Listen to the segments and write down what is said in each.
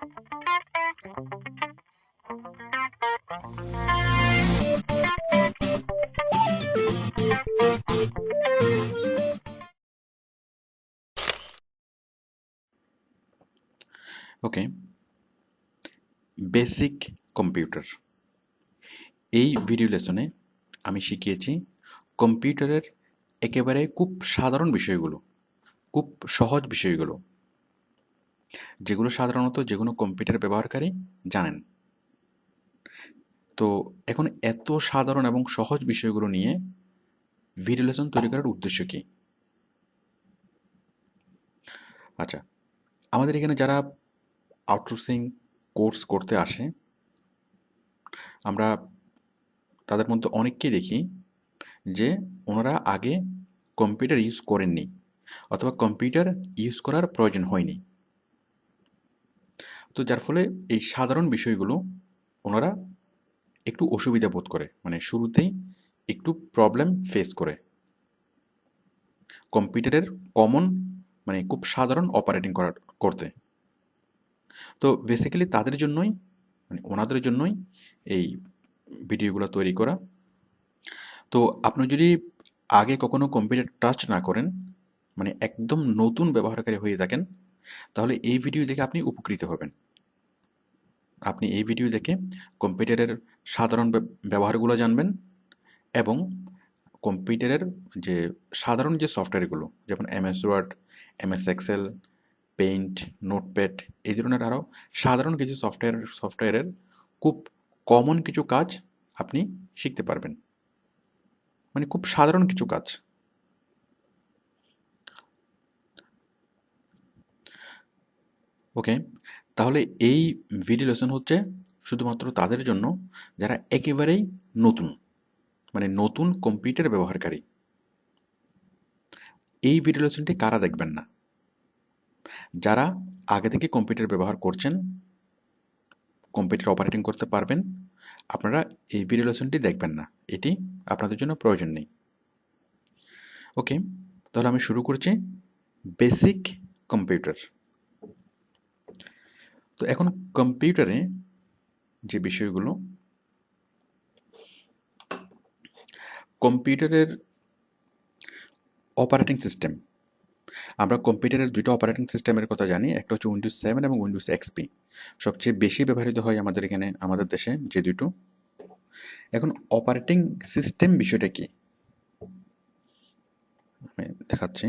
ওকে, basic computer. এই video লেসনে আমি শিখিয়েছি কম্পিউটারের একেবারে খুব সাধারণ বিষয়গুলো, খুব সহজ বিষয়গুলো, যেগুলো সাধারণত যে কোনো কম্পিউটার ব্যবহারকারী জানেন। তো এখন এত সাধারণ এবং সহজ বিষয়গুলো নিয়ে ভিডিও লেসন তৈরি করার উদ্দেশ্য কী? আচ্ছা, আমাদের এখানে যারা আউটসোর্সিং কোর্স করতে আসে, আমরা তাদের মধ্যে অনেককেই দেখি যে ওনারা আগে কম্পিউটার ইউজ করেননি অথবা কম্পিউটার ইউজ করার প্রয়োজন হয়নি। তো যার ফলে এই সাধারণ বিষয়গুলো ওনারা একটু অসুবিধা বোধ করে, মানে শুরুতেই একটু প্রবলেম ফেস করে কম্পিউটারের কমন, মানে খুব সাধারণ অপারেটিং করতে। তো বেসিক্যালি তাদের জন্যই, মানে ওনাদের জন্যই এই ভিডিওগুলো তৈরি করা। তো আপনি যদি আগে কখনো কম্পিউটার টাচ না করেন, মানে একদম নতুন ব্যবহারকারী হয়ে থাকেন, তাহলে এই ভিডিও দেখে আপনি উপকৃত হবেন। আপনি এই ভিডিও দেখে কম্পিউটারের সাধারণ ব্যবহারগুলো জানবেন এবং কম্পিউটারের যে সাধারণ যে সফটওয়্যারগুলো, যেমন MS Word, MS Excel, paint, notepad, এই ধরনের আরও সাধারণ কিছু সফটওয়্যারের খুব কমন কিছু কাজ আপনি শিখতে পারবেন, মানে খুব সাধারণ কিছু কাজ। ওকে, তাহলে এই ভিডিও লেসন হচ্ছে শুধুমাত্র তাদের জন্য যারা একেবারেই নতুন, মানে নতুন কম্পিউটার ব্যবহারকারী। এই ভিডিও লেসনটি কারা দেখবেন না? যারা আগে থেকে কম্পিউটার ব্যবহার করছেন, কম্পিউটার অপারেটিং করতে পারবেন, আপনারা এই ভিডিও লেসনটি দেখবেন না, এটি আপনাদের জন্য প্রয়োজন নেই। ওকে, তাহলে আমি শুরু করছি বেসিক কম্পিউটার। তো এখন কম্পিউটারে যে বিষয়গুলো, কম্পিউটারের অপারেটিং সিস্টেম, আমরা কম্পিউটারের দুইটা অপারেটিং সিস্টেমের কথা জানি, একটা হচ্ছে উইন্ডোজ 7 এবং উইন্ডোজ এক্সপি। সবচেয়ে বেশি ব্যবহৃত হয় আমাদের এখানে, আমাদের দেশে যে দুটো। এখন অপারেটিং সিস্টেম বিষয়টা কি আমি দেখাচ্ছি।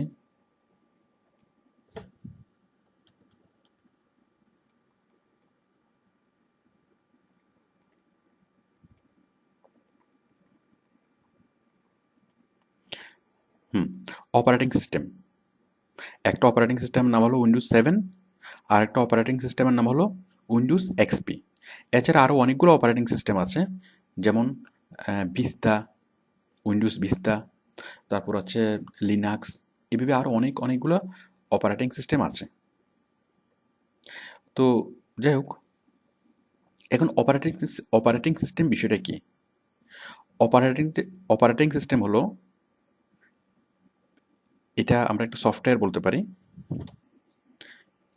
অপারেটিং সিস্টেম, একটা অপারেটিং সিস্টেমের নাম হলো উইন্ডোজ 7, আর একটা অপারেটিং সিস্টেমের নাম হলো উইন্ডোজ এক্সপি। এছাড়া আরও অনেকগুলো অপারেটিং সিস্টেম আছে, যেমন ভিস্তা, উইন্ডোজ ভিস্তা, তারপর হচ্ছে লিনাক্স, এভাবে আরও অনেকগুলো অপারেটিং সিস্টেম আছে। তো যাই হোক, এখন অপারেটিং সিস্টেম বিষয়টা কি? অপারেটিং অপারেটিং সিস্টেম হলো, এটা আমরা একটা সফটওয়্যার বলতে পারি।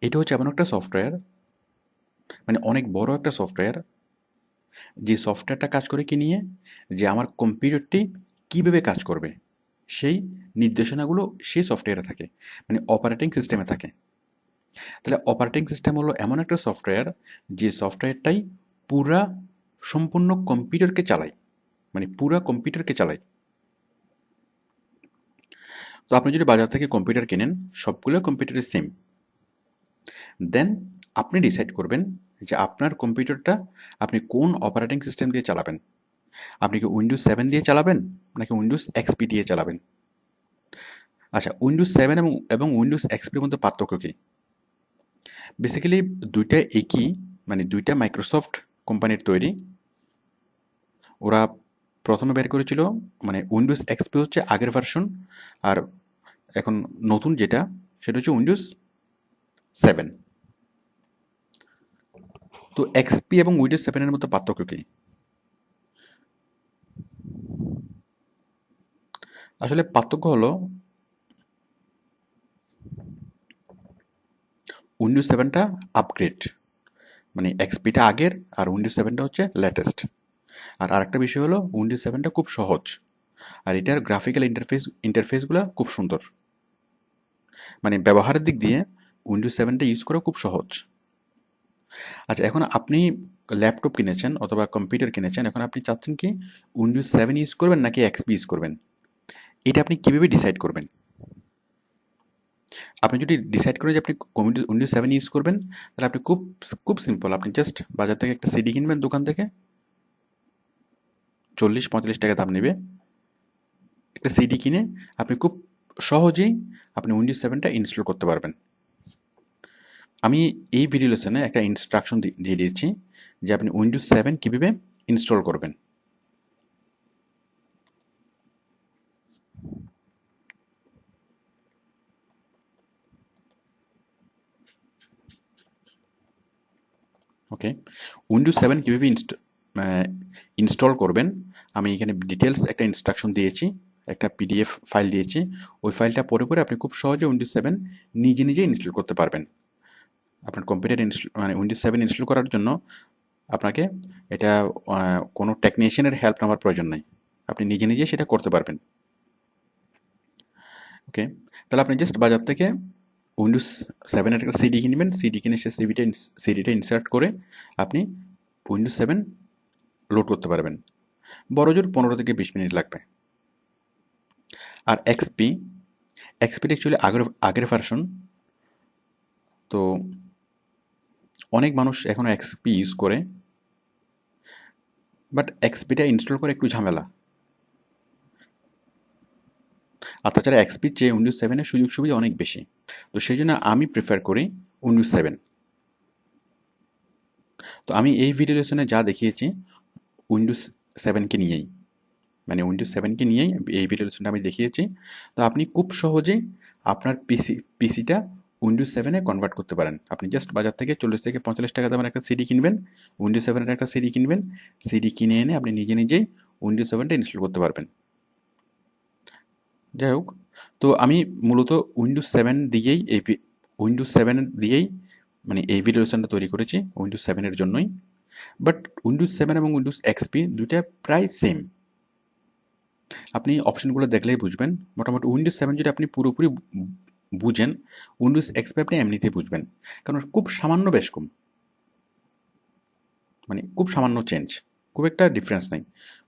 এটা হচ্ছে এমন একটা সফটওয়্যার, মানে অনেক বড় একটা সফটওয়্যার, যে সফটওয়্যারটা কাজ করে কি নিয়ে, যে আমার কম্পিউটারটি কীভাবে কাজ করবে সেই নির্দেশনাগুলো সেই সফটওয়্যারে থাকে, মানে অপারেটিং সিস্টেমে থাকে। তাহলে অপারেটিং সিস্টেম হলো এমন একটা সফটওয়্যার, যে সফটওয়্যারটাই পুরা সম্পূর্ণ কম্পিউটারকে চালায়, মানে পুরা কম্পিউটারকে চালায়। তো আপনি যদি বাজার থেকে কম্পিউটার কেনেন, সবগুলো কম্পিউটারের সেম, দেন আপনি ডিসাইড করবেন যে আপনার কম্পিউটারটা আপনি কোন অপারেটিং সিস্টেম দিয়ে চালাবেন। আপনি কি উইন্ডোজ 7 দিয়ে চালাবেন নাকি উইন্ডোজ এক্সপি দিয়ে চালাবেন? আচ্ছা, উইন্ডোজ 7 এবং উইন্ডোজ এক্সপির মধ্যে পার্থক্য কী? বেসিক্যালি দুইটা একই, মানে দুইটা মাইক্রোসফট কোম্পানির তৈরি। ওরা প্রথমে বের করেছিল, মানে উইন্ডোজ এক্সপি হচ্ছে আগের ভার্সন, আর এখন নতুন যেটা সেটা হচ্ছে উইন্ডোজ 7। তো এক্সপি এবং উইন্ডোজ 7-এর মধ্যে পার্থক্য কী? আসলে পার্থক্য হলো, উইন্ডোজ 7টা আপগ্রেড, মানে এক্সপিটা আগের আর উইন্ডোজ 7টা হচ্ছে লেটেস্ট। আর আরেকটা বিষয় হলো উইন্ডোজ 7টা খুব সহজ, আর এটার গ্রাফিক্যাল ইন্টারফেসগুলো খুব সুন্দর। মানে ব্যবহারের দিক দিয়ে উইন্ডোজ 7টা ইউজ করা খুব সহজ। আচ্ছা, এখন আপনি ল্যাপটপ কিনেছেন অথবা কম্পিউটার কিনেছেন, এখন আপনি চাচ্ছেন কি উইন্ডোজ 7 ইউজ করবেন নাকি এক্সপি ইউজ করবেন, এটা আপনি কীভাবে ডিসাইড করবেন? আপনি যদি ডিসাইড করেন যে আপনি উইন্ডোজ 7 ইউজ করবেন, তাহলে আপনি খুব খুব সিম্পল, আপনি জাস্ট বাজার থেকে একটা সিডি কিনবেন দোকান থেকে, 40-45 টাকা দাম নেবে। একটা সিডি কিনে আপনি খুব সহজেই আপনি উইন্ডোজ 7টা ইনস্টল করতে পারবেন। আমি এই ভিডিও লেসনে একটা ইনস্ট্রাকশন দিয়ে দিয়েছি যে আপনি উইন্ডোজ 7 কীভাবে ইনস্টল করবেন। ওকে, উইন্ডোজ 7 কীভাবে ইনস্টল করবেন, আমি এখানে ডিটেলস একটা ইনস্ট্রাকশন দিয়েছি, একটা পিডিএফ ফাইল দিয়েছি। ওই ফাইলটা পরে আপনি খুব সহজে উইন্ডোজ 7 নিজে ইনস্টল করতে পারবেন। আপনার কম্পিউটার মানে উইন্ডোজ 7 ইনস্টল করার জন্য আপনাকে এটা কোনো টেকনিশিয়ানের হেল্প নেওয়ার প্রয়োজন নাই, আপনি নিজে সেটা করতে পারবেন। ওকে, তাহলে আপনি জাস্ট বাজার থেকে উইন্ডোজ 7-এর একটা সিডি কিনবেন, সিডি কিনে সে সিডিটা ইনসার্ট করে আপনি উইন্ডোজ 7 লোড করতে পারবেন। বড়জোর 15 থেকে 20 মিনিট লাগবে। আর এক্সপিটা অ্যাকচুয়ালি আগের ভার্সন, তো অনেক মানুষ এখনও এক্সপি ইউজ করে, বাট এক্সপিটা ইনস্টল করে একটু ঝামেলা। আর তাছাড়া এক্সপির চেয়ে উইন্ডোজ 7-এর সুযোগ সুবিধা অনেক বেশি, তো সেই জন্য আমি প্রেফার করি উইন্ডোজ 7। তো আমি এই ভিডিও লেসনে যা দেখিয়েছি উইন্ডোজ 7কে নিয়েই, মানে উইন্ডোজ 7কে নিয়েই এই ভিডিও লেসনটা আমি দেখিয়েছি। তো আপনি খুব সহজেই আপনার পিসিটা উইন্ডোজ 7-এ কনভার্ট করতে পারেন। আপনি জাস্ট বাজার থেকে 40 থেকে 45 টাকা দামের একটা সিডি কিনবেন, উইন্ডোজ 7-এর একটা সিডি কিনবেন, সিডি কিনে এনে আপনি নিজেই উইন্ডোজ 7টা ইনস্টল করতে পারবেন। যাই হোক, তো আমি মূলত উইন্ডোজ 7 দিয়েই মানে এই ভিডিও লেসনটা তৈরি করেছি উইন্ডোজ 7-এর জন্যই। বাট উইন্ডোজ 7 এবং উইন্ডোজ এক্সপি দুইটা প্রায় সেম, আপনি অপশনগুলো দেখলেই বুঝবেন। মোটামুটি উইন্ডোজ 7 যদি আপনি পুরোপুরি বুঝেন, উইন্ডোজ এক্সপি আপনি এমনিতেই বুঝবেন, কারণ খুব সামান্য বেশ কম, মানে খুব সামান্য চেঞ্জ, খুব একটা ডিফারেন্স নাই।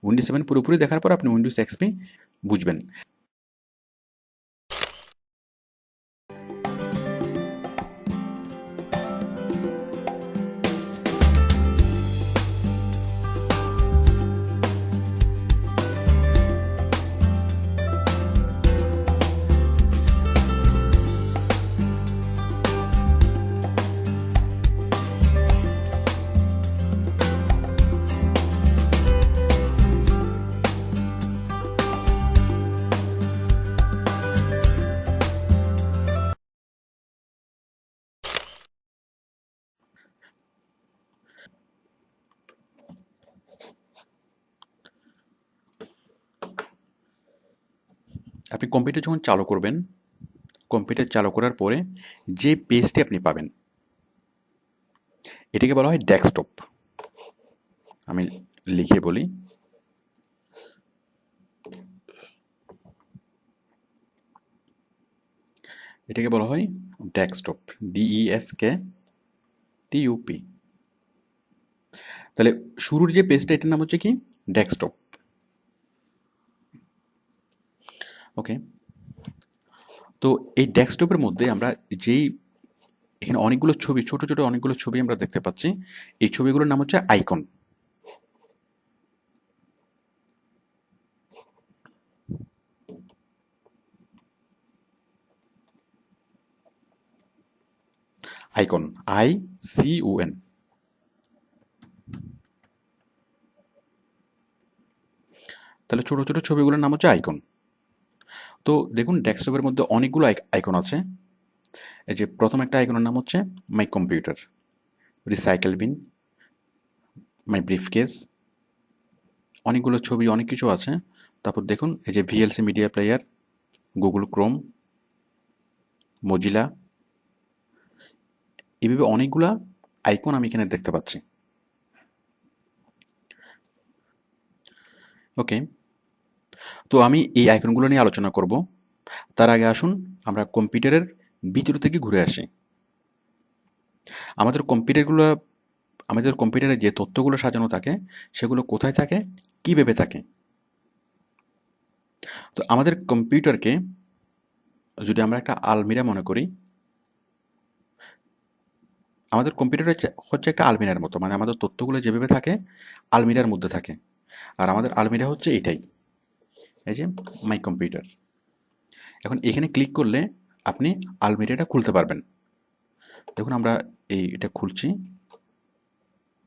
উইন্ডোজ 7 পুরোপুরি দেখার পর আপনি উইন্ডোজ এক্সপি বুঝবেন। আপনি কম্পিউটার যখন চালু করবেন, কম্পিউটার চালু করার পরে যে পেজটি আপনি পাবেন এটাকে বলা হয় ডেস্কটপ। আমি লিখে বলি, এটাকে বলা হয় ডেস্কটপ, DESKTOP। তাহলে শুরুর যে পেজটা এটার নাম হচ্ছে কি ডেস্কটপ। ওকে, তো এই ডেস্কটপের মধ্যে আমরা যেই এখানে অনেকগুলো ছবি, ছোট অনেকগুলো ছবি আমরা দেখতে পাচ্ছি, এই ছবিগুলোর নাম হচ্ছে আইকন। Icon, ICON। তাহলে ছোট ছবিগুলোর নাম হচ্ছে আইকন। তো দেখুন ডেস্কটপের মধ্যে অনেকগুলো আইকন আছে। এই যে প্রথম একটা আইকনের নাম হচ্ছে my computer, recycle bin, my briefcase, অনেকগুলো ছবি, অনেক কিছু আছে। তারপর দেখুন এই যে VLC media player, Google Chrome, Mozilla, এভাবে অনেকগুলা আইকন আমি এখানে দেখতে পাচ্ছি। ওকে, তো আমি এই আইকনগুলো নিয়ে আলোচনা করব। তার আগে আসুন আমরা কম্পিউটারের ভিতর থেকে ঘুরে আসি। আমাদের কম্পিউটারগুলো, আমাদের কম্পিউটারে যে তথ্যগুলো সাজানো থাকে সেগুলো কোথায় থাকে, কীভাবে থাকে। তো আমাদের কম্পিউটারকে যদি আমরা একটা আলমিরা মনে করি, আমাদের কম্পিউটার হচ্ছে একটা আলমিরার মতো, মানে আমাদের তথ্যগুলো যেভাবে থাকে আলমিরার মধ্যে থাকে। আর আমাদের আলমিরা হচ্ছে এটাই, এই যে মাই কম্পিউটার। এখন এখানে ক্লিক করলে আপনি আলমিরাটা খুলতে পারবেন। দেখুন আমরা এটা খুলছি।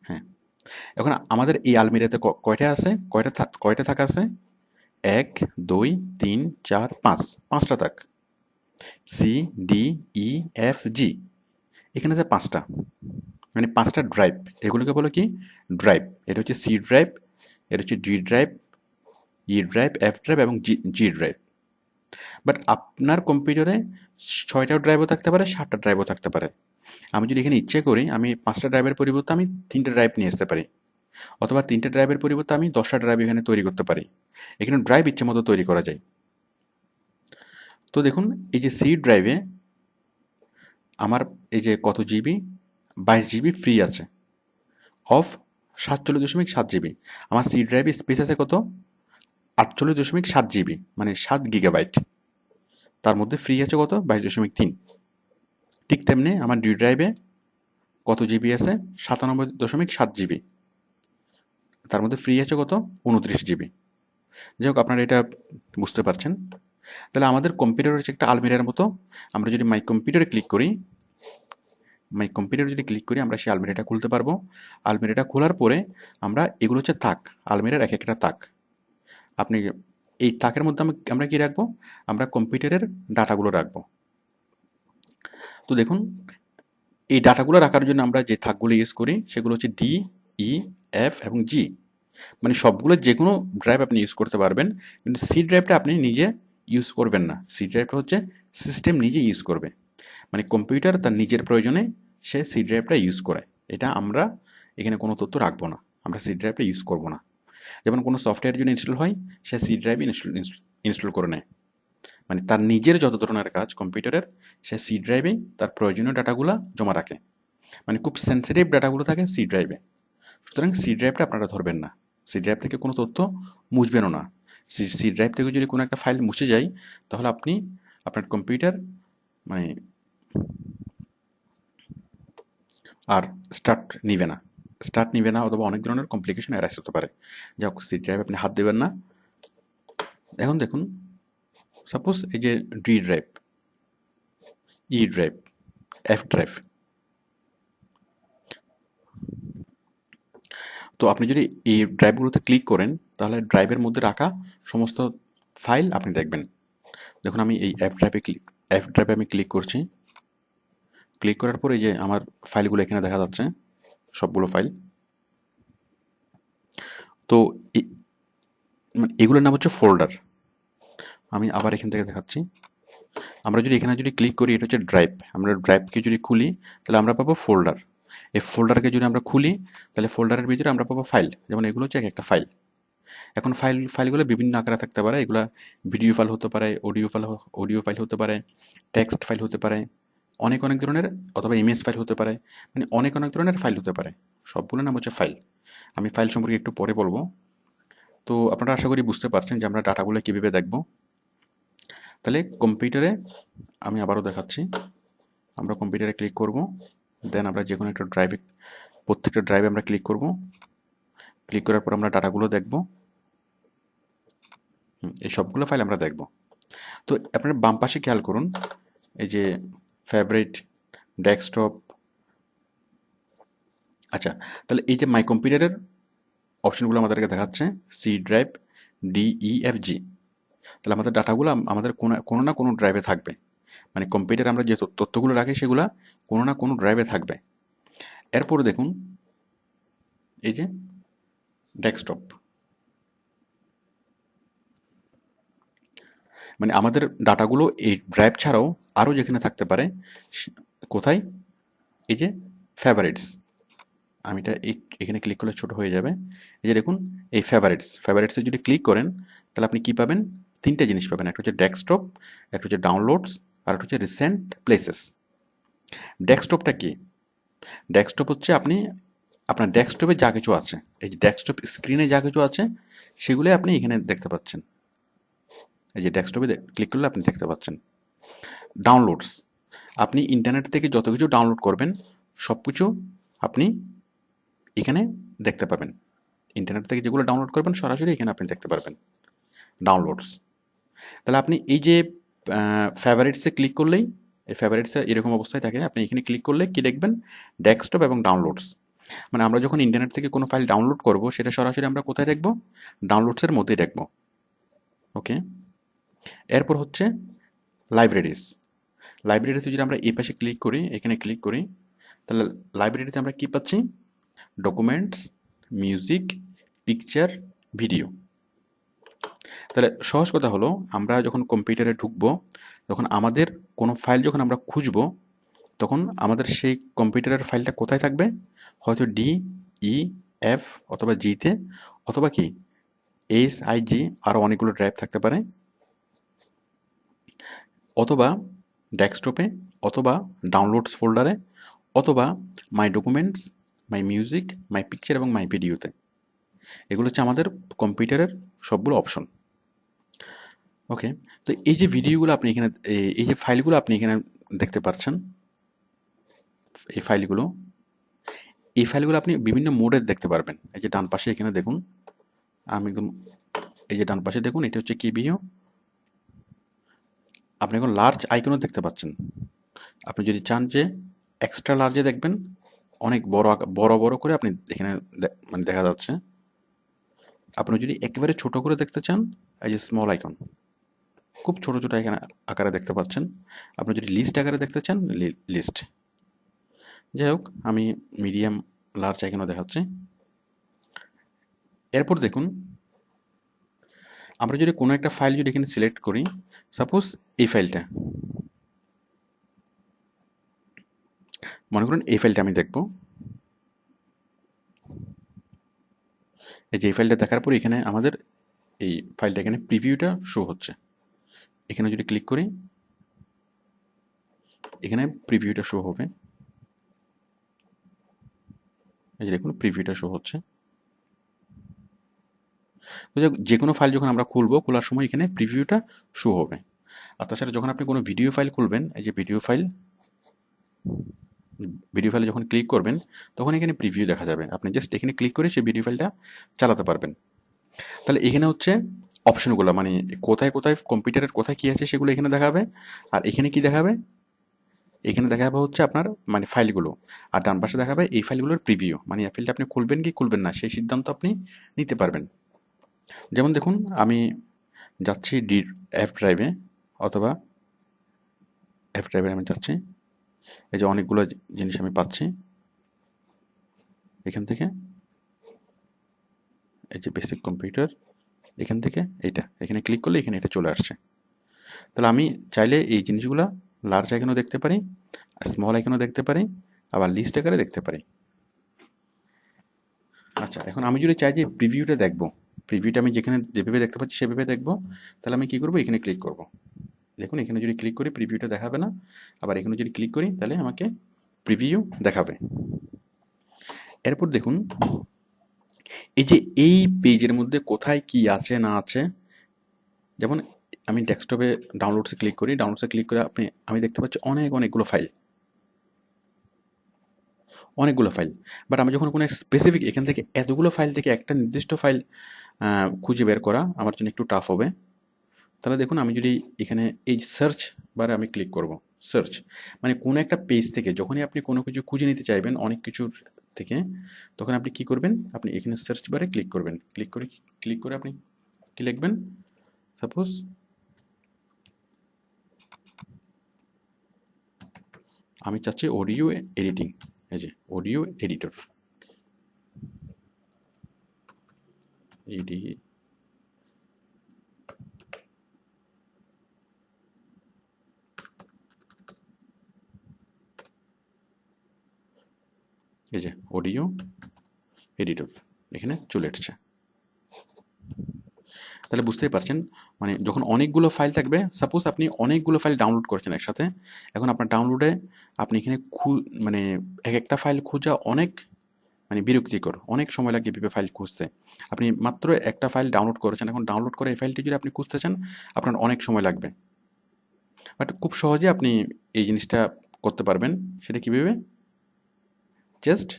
হ্যাঁ, এখন আমাদের এই আলমিরাতে কয়টা আছে, কয়টা থাক আছে, 1 2 3 4 5, 5টা থাক। C D E F G, এখানে আছে 5টা, মানে 5টা ড্রাইভ। এগুলোকে বলে কি, ড্রাইভ। এটা হচ্ছে সি ড্রাইভ, এটা হচ্ছে ডি ড্রাইভ, ই ড্রাইভ, এফ ড্রাইভ এবং জি ড্রাইভ। বাট আপনার কম্পিউটারে 6টা ড্রাইভও থাকতে পারে, 7টা ড্রাইভও থাকতে পারে। আমি যদি এখানে ইচ্ছে করি, আমি 5টা ড্রাইভের পরিবর্তে আমি 3টে ড্রাইভ নিয়ে আসতে পারি, অথবা 3টে ড্রাইভের পরিবর্তে আমি 10টা ড্রাইভ এখানে তৈরি করতে পারি। এখানে ড্রাইভ ইচ্ছে মতো তৈরি করা যায়। তো দেখুন এই যে সি ড্রাইভে আমার এই যে কত জিবি, 22 জিবি ফ্রি আছে, অফ 47.7 জিবি। আমার সি ড্রাইভে স্পেস আছে কত, 48.7 জিবি, মানে 7 গিগাবাইট। তার মধ্যে ফ্রি আছে কত, 22.3। ঠিক তেমনি আমার ডি ড্রাইভে কত জিবি আছে, 97.7 জিবি, তার মধ্যে ফ্রি আছে কত, 29 জিবি। যাই হোক, আপনারা এটা বুঝতে পারছেন। তাহলে আমাদের কম্পিউটার হচ্ছে একটা আলমিরার মতো। আমরা যদি মাই কম্পিউটারে ক্লিক করি, আমরা সেই আলমিরাটা খুলতে পারবো। আলমিরাটা খোলার পরে আমরা, এগুলো হচ্ছে তাক, আলমিরার এক একটা তাক। আপনি এই তাকের মধ্যে আমরা কি রাখবো, আমরা কম্পিউটারের ডাটাগুলো রাখবো। তো দেখুন এই ডাটাগুলো রাখার জন্য আমরা যে থাকগুলো ইউজ করি সেগুলো হচ্ছে ডি, ই, এফ এবং জি। মানে সবগুলো যে কোনো ড্রাইভ আপনি ইউজ করতে পারবেন, কিন্তু সি ড্রাইভটা আপনি নিজে ইউজ করবেন না। সি ড্রাইভটা হচ্ছে সিস্টেম নিজে ইউজ করবে, মানে কম্পিউটার তার নিজের প্রয়োজনে সে সি ড্রাইভটা ইউজ করে। এটা আমরা এখানে কোনো তথ্য রাখবো না, আমরা সি ড্রাইভটা ইউজ করবো না। যেমন কোনো সফটওয়্যার যদি ইনস্টল হয়, সে সি ড্রাইভ ইনস্টল করে নেয়, মানে তার নিজের যত ধরনের কাজ কম্পিউটারের, সে সি ড্রাইভেই তার প্রয়োজনীয় ডাটাগুলো জমা রাখে। মানে খুব সেন্সিটিভ ডাটাগুলো থাকে সি ড্রাইভে। সুতরাং সি ড্রাইভটা আপনারা ধরবেন না, সি ড্রাইভ থেকে কোনো তথ্য মুছবেনও না। সি ড্রাইভ থেকে যদি কোনো একটা ফাইল মুছে যায়, তাহলে আপনি আপনার কম্পিউটার মানে আর স্টার্ট নিবে না, অথবা অনেক ধরনের কমপ্লিকেশন অ্যারাইজ হতে পারে। যাক, সি ড্রাইভ আপনি হাত দেবেন না। এখন দেখুন, সাপোজ এই যে ডি ড্রাইভ, ই ড্রাইভ, এফ ড্রাইভ। তো আপনি যদি এই ড্রাইভগুলোতে ক্লিক করেন, তাহলে ড্রাইভের মধ্যে রাখা সমস্ত ফাইল আপনি দেখবেন। দেখুন আমি এই এফ ড্রাইভে আমি ক্লিক করছি। ক্লিক করার পরে এই যে আমার ফাইলগুলো এখানে দেখা যাচ্ছে, সবগুলো ফাইল। তো এগুলোর নাম হচ্ছে ফোল্ডার। আমি আবার এখান থেকে দেখাচ্ছি। আমরা যদি এখানে ক্লিক করি, এটা হচ্ছে ড্রাইভ। আমরা ড্রাইভকে যদি খুলি, তাহলে আমরা পাবো ফোল্ডার। এই ফোল্ডারকে যদি আমরা খুলি, তাহলে ফোল্ডারের ভিতরে আমরা পাবো ফাইল। যেমন এগুলো হচ্ছে এক একটা ফাইল। এখন ফাইলগুলো বিভিন্ন আকারে থাকতে পারে। এগুলা ভিডিও ফাইল হতে পারে, অডিও ফাইল হতে পারে, টেক্সট ফাইল হতে পারে, অনেক ধরনের, অথবা ইমেজ ফাইল হতে পারে, মানে অনেক ধরনের ফাইল হতে পারে। সবগুলোর নাম হচ্ছে ফাইল। আমি ফাইল সম্পর্কে একটু পরে বলবো। তো আপনারা আশা করি বুঝতে পারছেন যে আমরা ডাটাগুলো কীভাবে দেখব। তাহলে কম্পিউটারে আমি আবারও দেখাচ্ছি। আমরা কম্পিউটারে ক্লিক করব, দেন আমরা যে কোনো একটা ড্রাইভে, প্রত্যেকটা ড্রাইভে আমরা ক্লিক করব। ক্লিক করার পর আমরা ডাটাগুলো দেখব। এই সবগুলো ফাইল আমরা দেখব। তো আপনার বাম পাশে খেয়াল করুন, এই যে ফেভারিট, ডেস্কটপ। আচ্ছা, তাহলে এই যে মাই কম্পিউটারের অপশনগুলো আমাদেরকে দেখাচ্ছে C drive, D E F G. তাহলে আমাদের ডাটাগুলো আমাদের কোনো না কোনো ড্রাইভে থাকবে। মানে কম্পিউটারে আমরা যে তথ্যগুলো রাখি সেগুলো কোনো না কোনো ড্রাইভে থাকবে। এরপরে দেখুন এই যে ডেস্কটপ, মানে আমাদের ডাটাগুলো এই ড্রাইভ ছাড়াও আরও যেখানে থাকতে পারে। কোথায়, এই যে ফেভারিটস, আমি এটা এখানে ক্লিক করলে ছোট হয়ে যাবে। এই যে দেখুন, এই ফেভারিটসে যদি ক্লিক করেন তাহলে আপনি কি পাবেন? তিনটে জিনিস পাবেন। একটা হচ্ছে ডেস্কটপ, একটা হচ্ছে ডাউনলোডস, আর একটা হচ্ছে রিসেন্ট প্লেসেস। ডেস্কটপটা কি? ডেস্কটপ হচ্ছে আপনি আপনার ডেস্কটপে যা কিছু আছে, এই যে ডেস্কটপ স্ক্রিনে যা কিছু আছে সেগুলোই আপনি এখানে দেখতে পাচ্ছেন। এই যে ডেস্কটপে ক্লিক করলে আপনি দেখতে পাচ্ছেন। ডাউনলোডস, আপনি ইন্টারনেট থেকে যত কিছু ডাউনলোড করবেন সব কিছু আপনি এখানে দেখতে পাবেন। ইন্টারনেট থেকে যেগুলো ডাউনলোড করবেন সরাসরি এখানে আপনি দেখতে পারবেন। ডাউনলোডস, তাহলে আপনি এই যে ফেভারিটসে ক্লিক করলেই, এই ফেভারিটসে এরকম অবস্থায় থাকে, আপনি এখানে ক্লিক করলে কি দেখবেন? ডেস্কটপ এবং ডাউনলোডস। মানে আমরা যখন ইন্টারনেট থেকে কোনো ফাইল ডাউনলোড করব সেটা সরাসরি আমরা কোথায় দেখব? ডাউনলোডসের মধ্যেই দেখব। ওকে, এরপর হচ্ছে লাইব্রেরিজ। লাইব্রেরিতে যদি আমরা এই পাশে ক্লিক করি, এখানে ক্লিক করি, তাহলে লাইব্রেরিতে আমরা কি পাচ্ছি? Documents, music, picture, video. তাহলে সহজ কথা হলো, আমরা যখন কম্পিউটারে ঢুকবো, তখন আমাদের কোনো ফাইল যখন আমরা খুঁজবো, তখন আমাদের সেই কম্পিউটারের ফাইলটা কোথায় থাকবে? হয়তো ডি, ই, এফ অথবা জিতে, অথবা কি এইচ, আই, জি, আরও অনেকগুলো ড্রাইভ থাকতে পারে, অথবা ডেস্কটপে, অথবা ডাউনলোডস ফোল্ডারে, অথবা my documents, my music, my picture এবং মাই ভিডিওতে। এগুলো হচ্ছে আমাদের কম্পিউটারের সবগুলো অপশন। ওকে, তো এই যে ভিডিওগুলো আপনি এখানে, এই যে ফাইলগুলো আপনি এখানে দেখতে পাচ্ছেন, এই ফাইলগুলো, এই ফাইলগুলো আপনি বিভিন্ন মোডে দেখতে পারবেন। এই যে ডান পাশে এখানে দেখুন, আমি একদম, এই যে ডান পাশে দেখুন, এটা হচ্ছে কি ভিডিও। আপনি এখন লার্জ আইকনও দেখতে পাচ্ছেন। আপনি যদি চান যে এক্সট্রা লার্জে দেখবেন, অনেক বড় বড় করে আপনি এখানে মানে দেখা যাচ্ছে। আপনি যদি একেবারে ছোট করে দেখতে চান, এই যে স্মল আইকন, খুব ছোট ছোট এখানে আকারে দেখতে পাচ্ছেন। আপনি যদি লিস্ট আকারে দেখতে চান, লিস্ট। যাই হোক, আমি মিডিয়াম লার্জ আইকনও দেখাচ্ছি। এরপর দেখুন, আমরা যদি কোনো একটা ফাইল যদি এখানে সিলেক্ট করি, সাপোজ এই ফাইলটা, মনে করুন এই ফাইলটা আমি দেখব। এই যে এই ফাইলটা দেখার পর এখানে আমাদের এই ফাইলটা এখানে প্রিভিউটা শো হচ্ছে। এখানে যদি ক্লিক করি, এখানে প্রিভিউটা শো হবে। এই যে দেখুন, প্রিভিউটা শো হচ্ছে। তো যে কোনো ফাইল যখন আমরা খুলবো, খোলার সময় এখানে প্রিভিউটা শো হবে। আর তাছাড়া যখন আপনি কোনো ভিডিও ফাইল খুলবেন, এই যে ভিডিও ফাইলে যখন ক্লিক করবেন, তখন এখানে প্রিভিউ দেখা যাবে। আপনি জাস্ট এখানে ক্লিক করে সেই ভিডিও ফাইলটা চালাতে পারবেন। তাহলে এখানে হচ্ছে অপশনগুলো, মানে কোথায় কোথায় কম্পিউটারের কোথায় কী আছে সেগুলো এখানে দেখাবে। আর এখানে কি দেখাবে? এখানে দেখাবে হচ্ছে আপনার মানে ফাইলগুলো। আর ডান পাশে দেখাবে এই ফাইলগুলোর প্রিভিউ, মানে এই ফাইলটা আপনি খুলবেন কি খুলবেন না সেই সিদ্ধান্ত আপনি নিতে পারবেন। যেমন দেখুন, আমি যাচ্ছি এফ ড্রাইভে, অথবা এফ ড্রাইভে আমি যাচ্ছি। এই যে অনেকগুলো জিনিস আমি পাচ্ছি এখান থেকে। এই যে বেসিক কম্পিউটার, এখান থেকে এখানে ক্লিক করলে এখানে এটা চলে আসছে। তাহলে আমি চাইলে এই জিনিসগুলো লার্জ আইকনও দেখতে পারি, স্মল আইকনও দেখতে পারি, আবার লিস্ট আকারে দেখতে পারি। আচ্ছা, এখন আমি যদি চাই যে প্রিভিউটা দেখবো, প্রিভিউটা আমি যেখানে যেভাবে দেখতে পাচ্ছি সেভাবে দেখবো, তাহলে আমি কী করবো? এখানে ক্লিক করব। দেখুন, এখানে যদি ক্লিক করি প্রিভিউটা দেখাবে না, আবার এখানে যদি ক্লিক করি তাহলে আমাকে প্রিভিউ দেখাবে। এরপর দেখুন, এই যে এই পেজের মধ্যে কোথায় কি আছে না আছে, যেমন আমি ডেস্কটপে ডাউনলোডসে ক্লিক করি, ডাউনলোডসে ক্লিক করে আমি দেখতে পাচ্ছি অনেকগুলো ফাইল, বাট আমি যখন কোনো স্পেসিফিক এখান থেকে এতগুলো ফাইল থেকে একটা নির্দিষ্ট ফাইল খুঁজে বের করা আমার জন্য একটু টাফ হবে। তাহলে দেখুন, আমি যদি এখানে এই সার্চ বারে আমি ক্লিক করব, সার্চ মানে কোনো একটা পেজ থেকে যখনই আপনি কোনো কিছু খুঁজে নিতে চাইবেন অনেক কিছুর থেকে, তখন আপনি কি করবেন? আপনি এখানে সার্চ বারে ক্লিক করবেন। ক্লিক করে আপনি কি লিখবেন? সাপোজ আমি চাচ্ছি অডিও এডিটিং, এই যে অডিও এডিটর, এডি, এই যে অডিও এডিটর এখানে চলে এসছে। তাহলে বুঝতেই পারছেন, মানে যখন অনেকগুলো ফাইল থাকবে, সাপোজ আপনি অনেকগুলো ফাইল ডাউনলোড করেছেন একসাথে, এখন আপনার ডাউনলোডে আপনি এখানে মানে এক একটা ফাইল খোঁজা অনেক মানে বিরক্তিকর, অনেক সময় লাগে এভাবে ফাইল খুঁজতে। আপনি মাত্র একটা ফাইল ডাউনলোড করেছেন, এখন ডাউনলোড করে এই ফাইলটি যদি আপনি খুঁজতে চান আপনার অনেক সময় লাগবে। বাট খুব সহজে আপনি এই জিনিসটা করতে পারবেন। সেটা কীভাবে? জাস্ট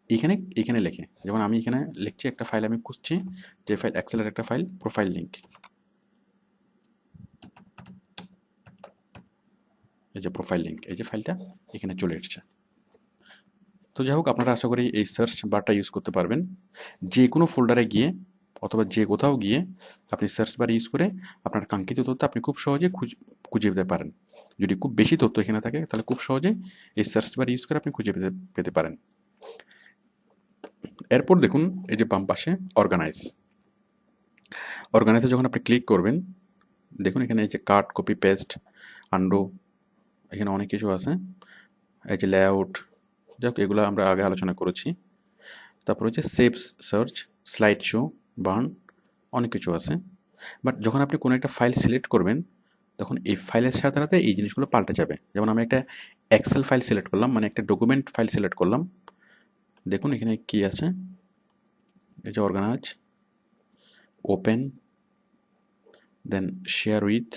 এখানে এখানে লেখে, যেমন আমি এখানে লিখছি একটা ফাইল আমি খুঁজছি, যে ফাইল এক্সেলের একটা ফাইল প্রোফাইল লিঙ্ক, এই যে প্রোফাইল লিঙ্ক, এই যে ফাইলটা এখানে চলে এসছে। তো যাই হোক, আপনারা আশা করি এই সার্চ বারটা ইউজ করতে পারবেন। যে কোনো ফোল্ডারে গিয়ে অথবা যে কোথাও গিয়ে আপনি সার্চ বার ইউজ করে আপনার কাঙ্ক্ষিত তথ্য আপনি খুব সহজে খুঁজে পেতে পারেন। যদি খুব বেশি তথ্য এখানে থাকে তাহলে খুব সহজে এই সার্চ বার ইউজ করে আপনি খুঁজে পেতে পারেন। এরপর দেখুন এই যে বাম পাশে অর্গানাইজে যখন আপনি ক্লিক করবেন, দেখুন এখানে এই যে কাট, কপি, পেস্ট, আন্ডু, এখানে অনেক কিছু আছে। এই যে লেআউট, যাক এগুলো আমরা আগে আলোচনা করেছি। তারপর হচ্ছে save, search, slide show, burn, অনেক কিছু আছে। বাট যখন আপনি কোনো একটা ফাইল সিলেক্ট করবেন তখন এই ফাইলের সাথে সাথে এই জিনিসগুলো পাল্টে যাবে। যেমন আমি একটা এক্সেল ফাইল সিলেক্ট করলাম, মানে একটা ডকুমেন্ট ফাইল সিলেক্ট করলাম, দেখুন এখানে কি আছে, এই যে organize, open, then share with,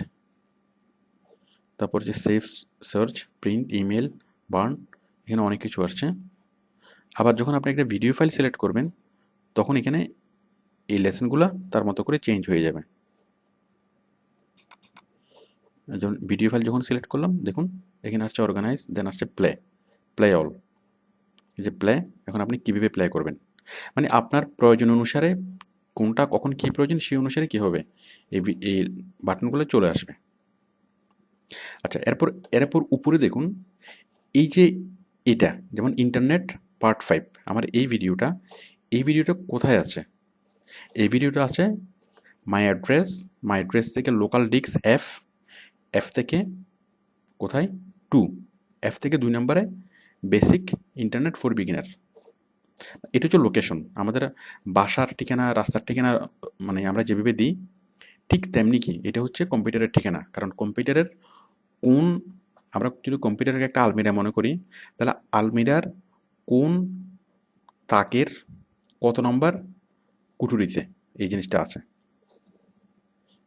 তারপর যে save, search, print, email, burn, এখানে অনেক কিছু আসছে। আবার যখন আপনি একটা ভিডিও ফাইল সিলেক্ট করবেন তখন এখানে এই লেসনগুলো তার মতো করে চেঞ্জ হয়ে যাবে। যখন ভিডিও ফাইল যখন সিলেক্ট করলাম, দেখুন এখানে আসছে অর্গানাইজ, দেন আসছে প্লে অল, এই যে প্লে, এখন আপনি কীভাবে প্লে করবেন, মানে আপনার প্রয়োজন অনুসারে কোনটা কখন কী প্রয়োজন সেই অনুসারে কী হবে এই বাটনগুলো চলে আসবে। আচ্ছা, এরপর উপরে দেখুন এই যে এটা, যেমন ইন্টারনেট পার্ট 5, আমার এই ভিডিওটা কোথায় আছে? এই ভিডিওটা আছে মাই অ্যাড্রেস থেকে লোকাল ডিস্ক এফ থেকে কোথায় 2, এফ থেকে 2 নম্বরে বেসিক ইন্টারনেট ফর বিগিনার। এটা হচ্ছে লোকেশন, আমাদের বাসার ঠিকানা, রাস্তার ঠিকানা, মানে আমরা যেভাবে দিই ঠিক তেমনি কি এটা হচ্ছে কম্পিউটারের ঠিকানা। কারণ কম্পিউটারের কোন, আমরা যদি কম্পিউটারের একটা আলমিরা মনে করি, তাহলে আলমিরার কোন তাকের কত নম্বর কুঠুরিতে এই জিনিসটা আছে।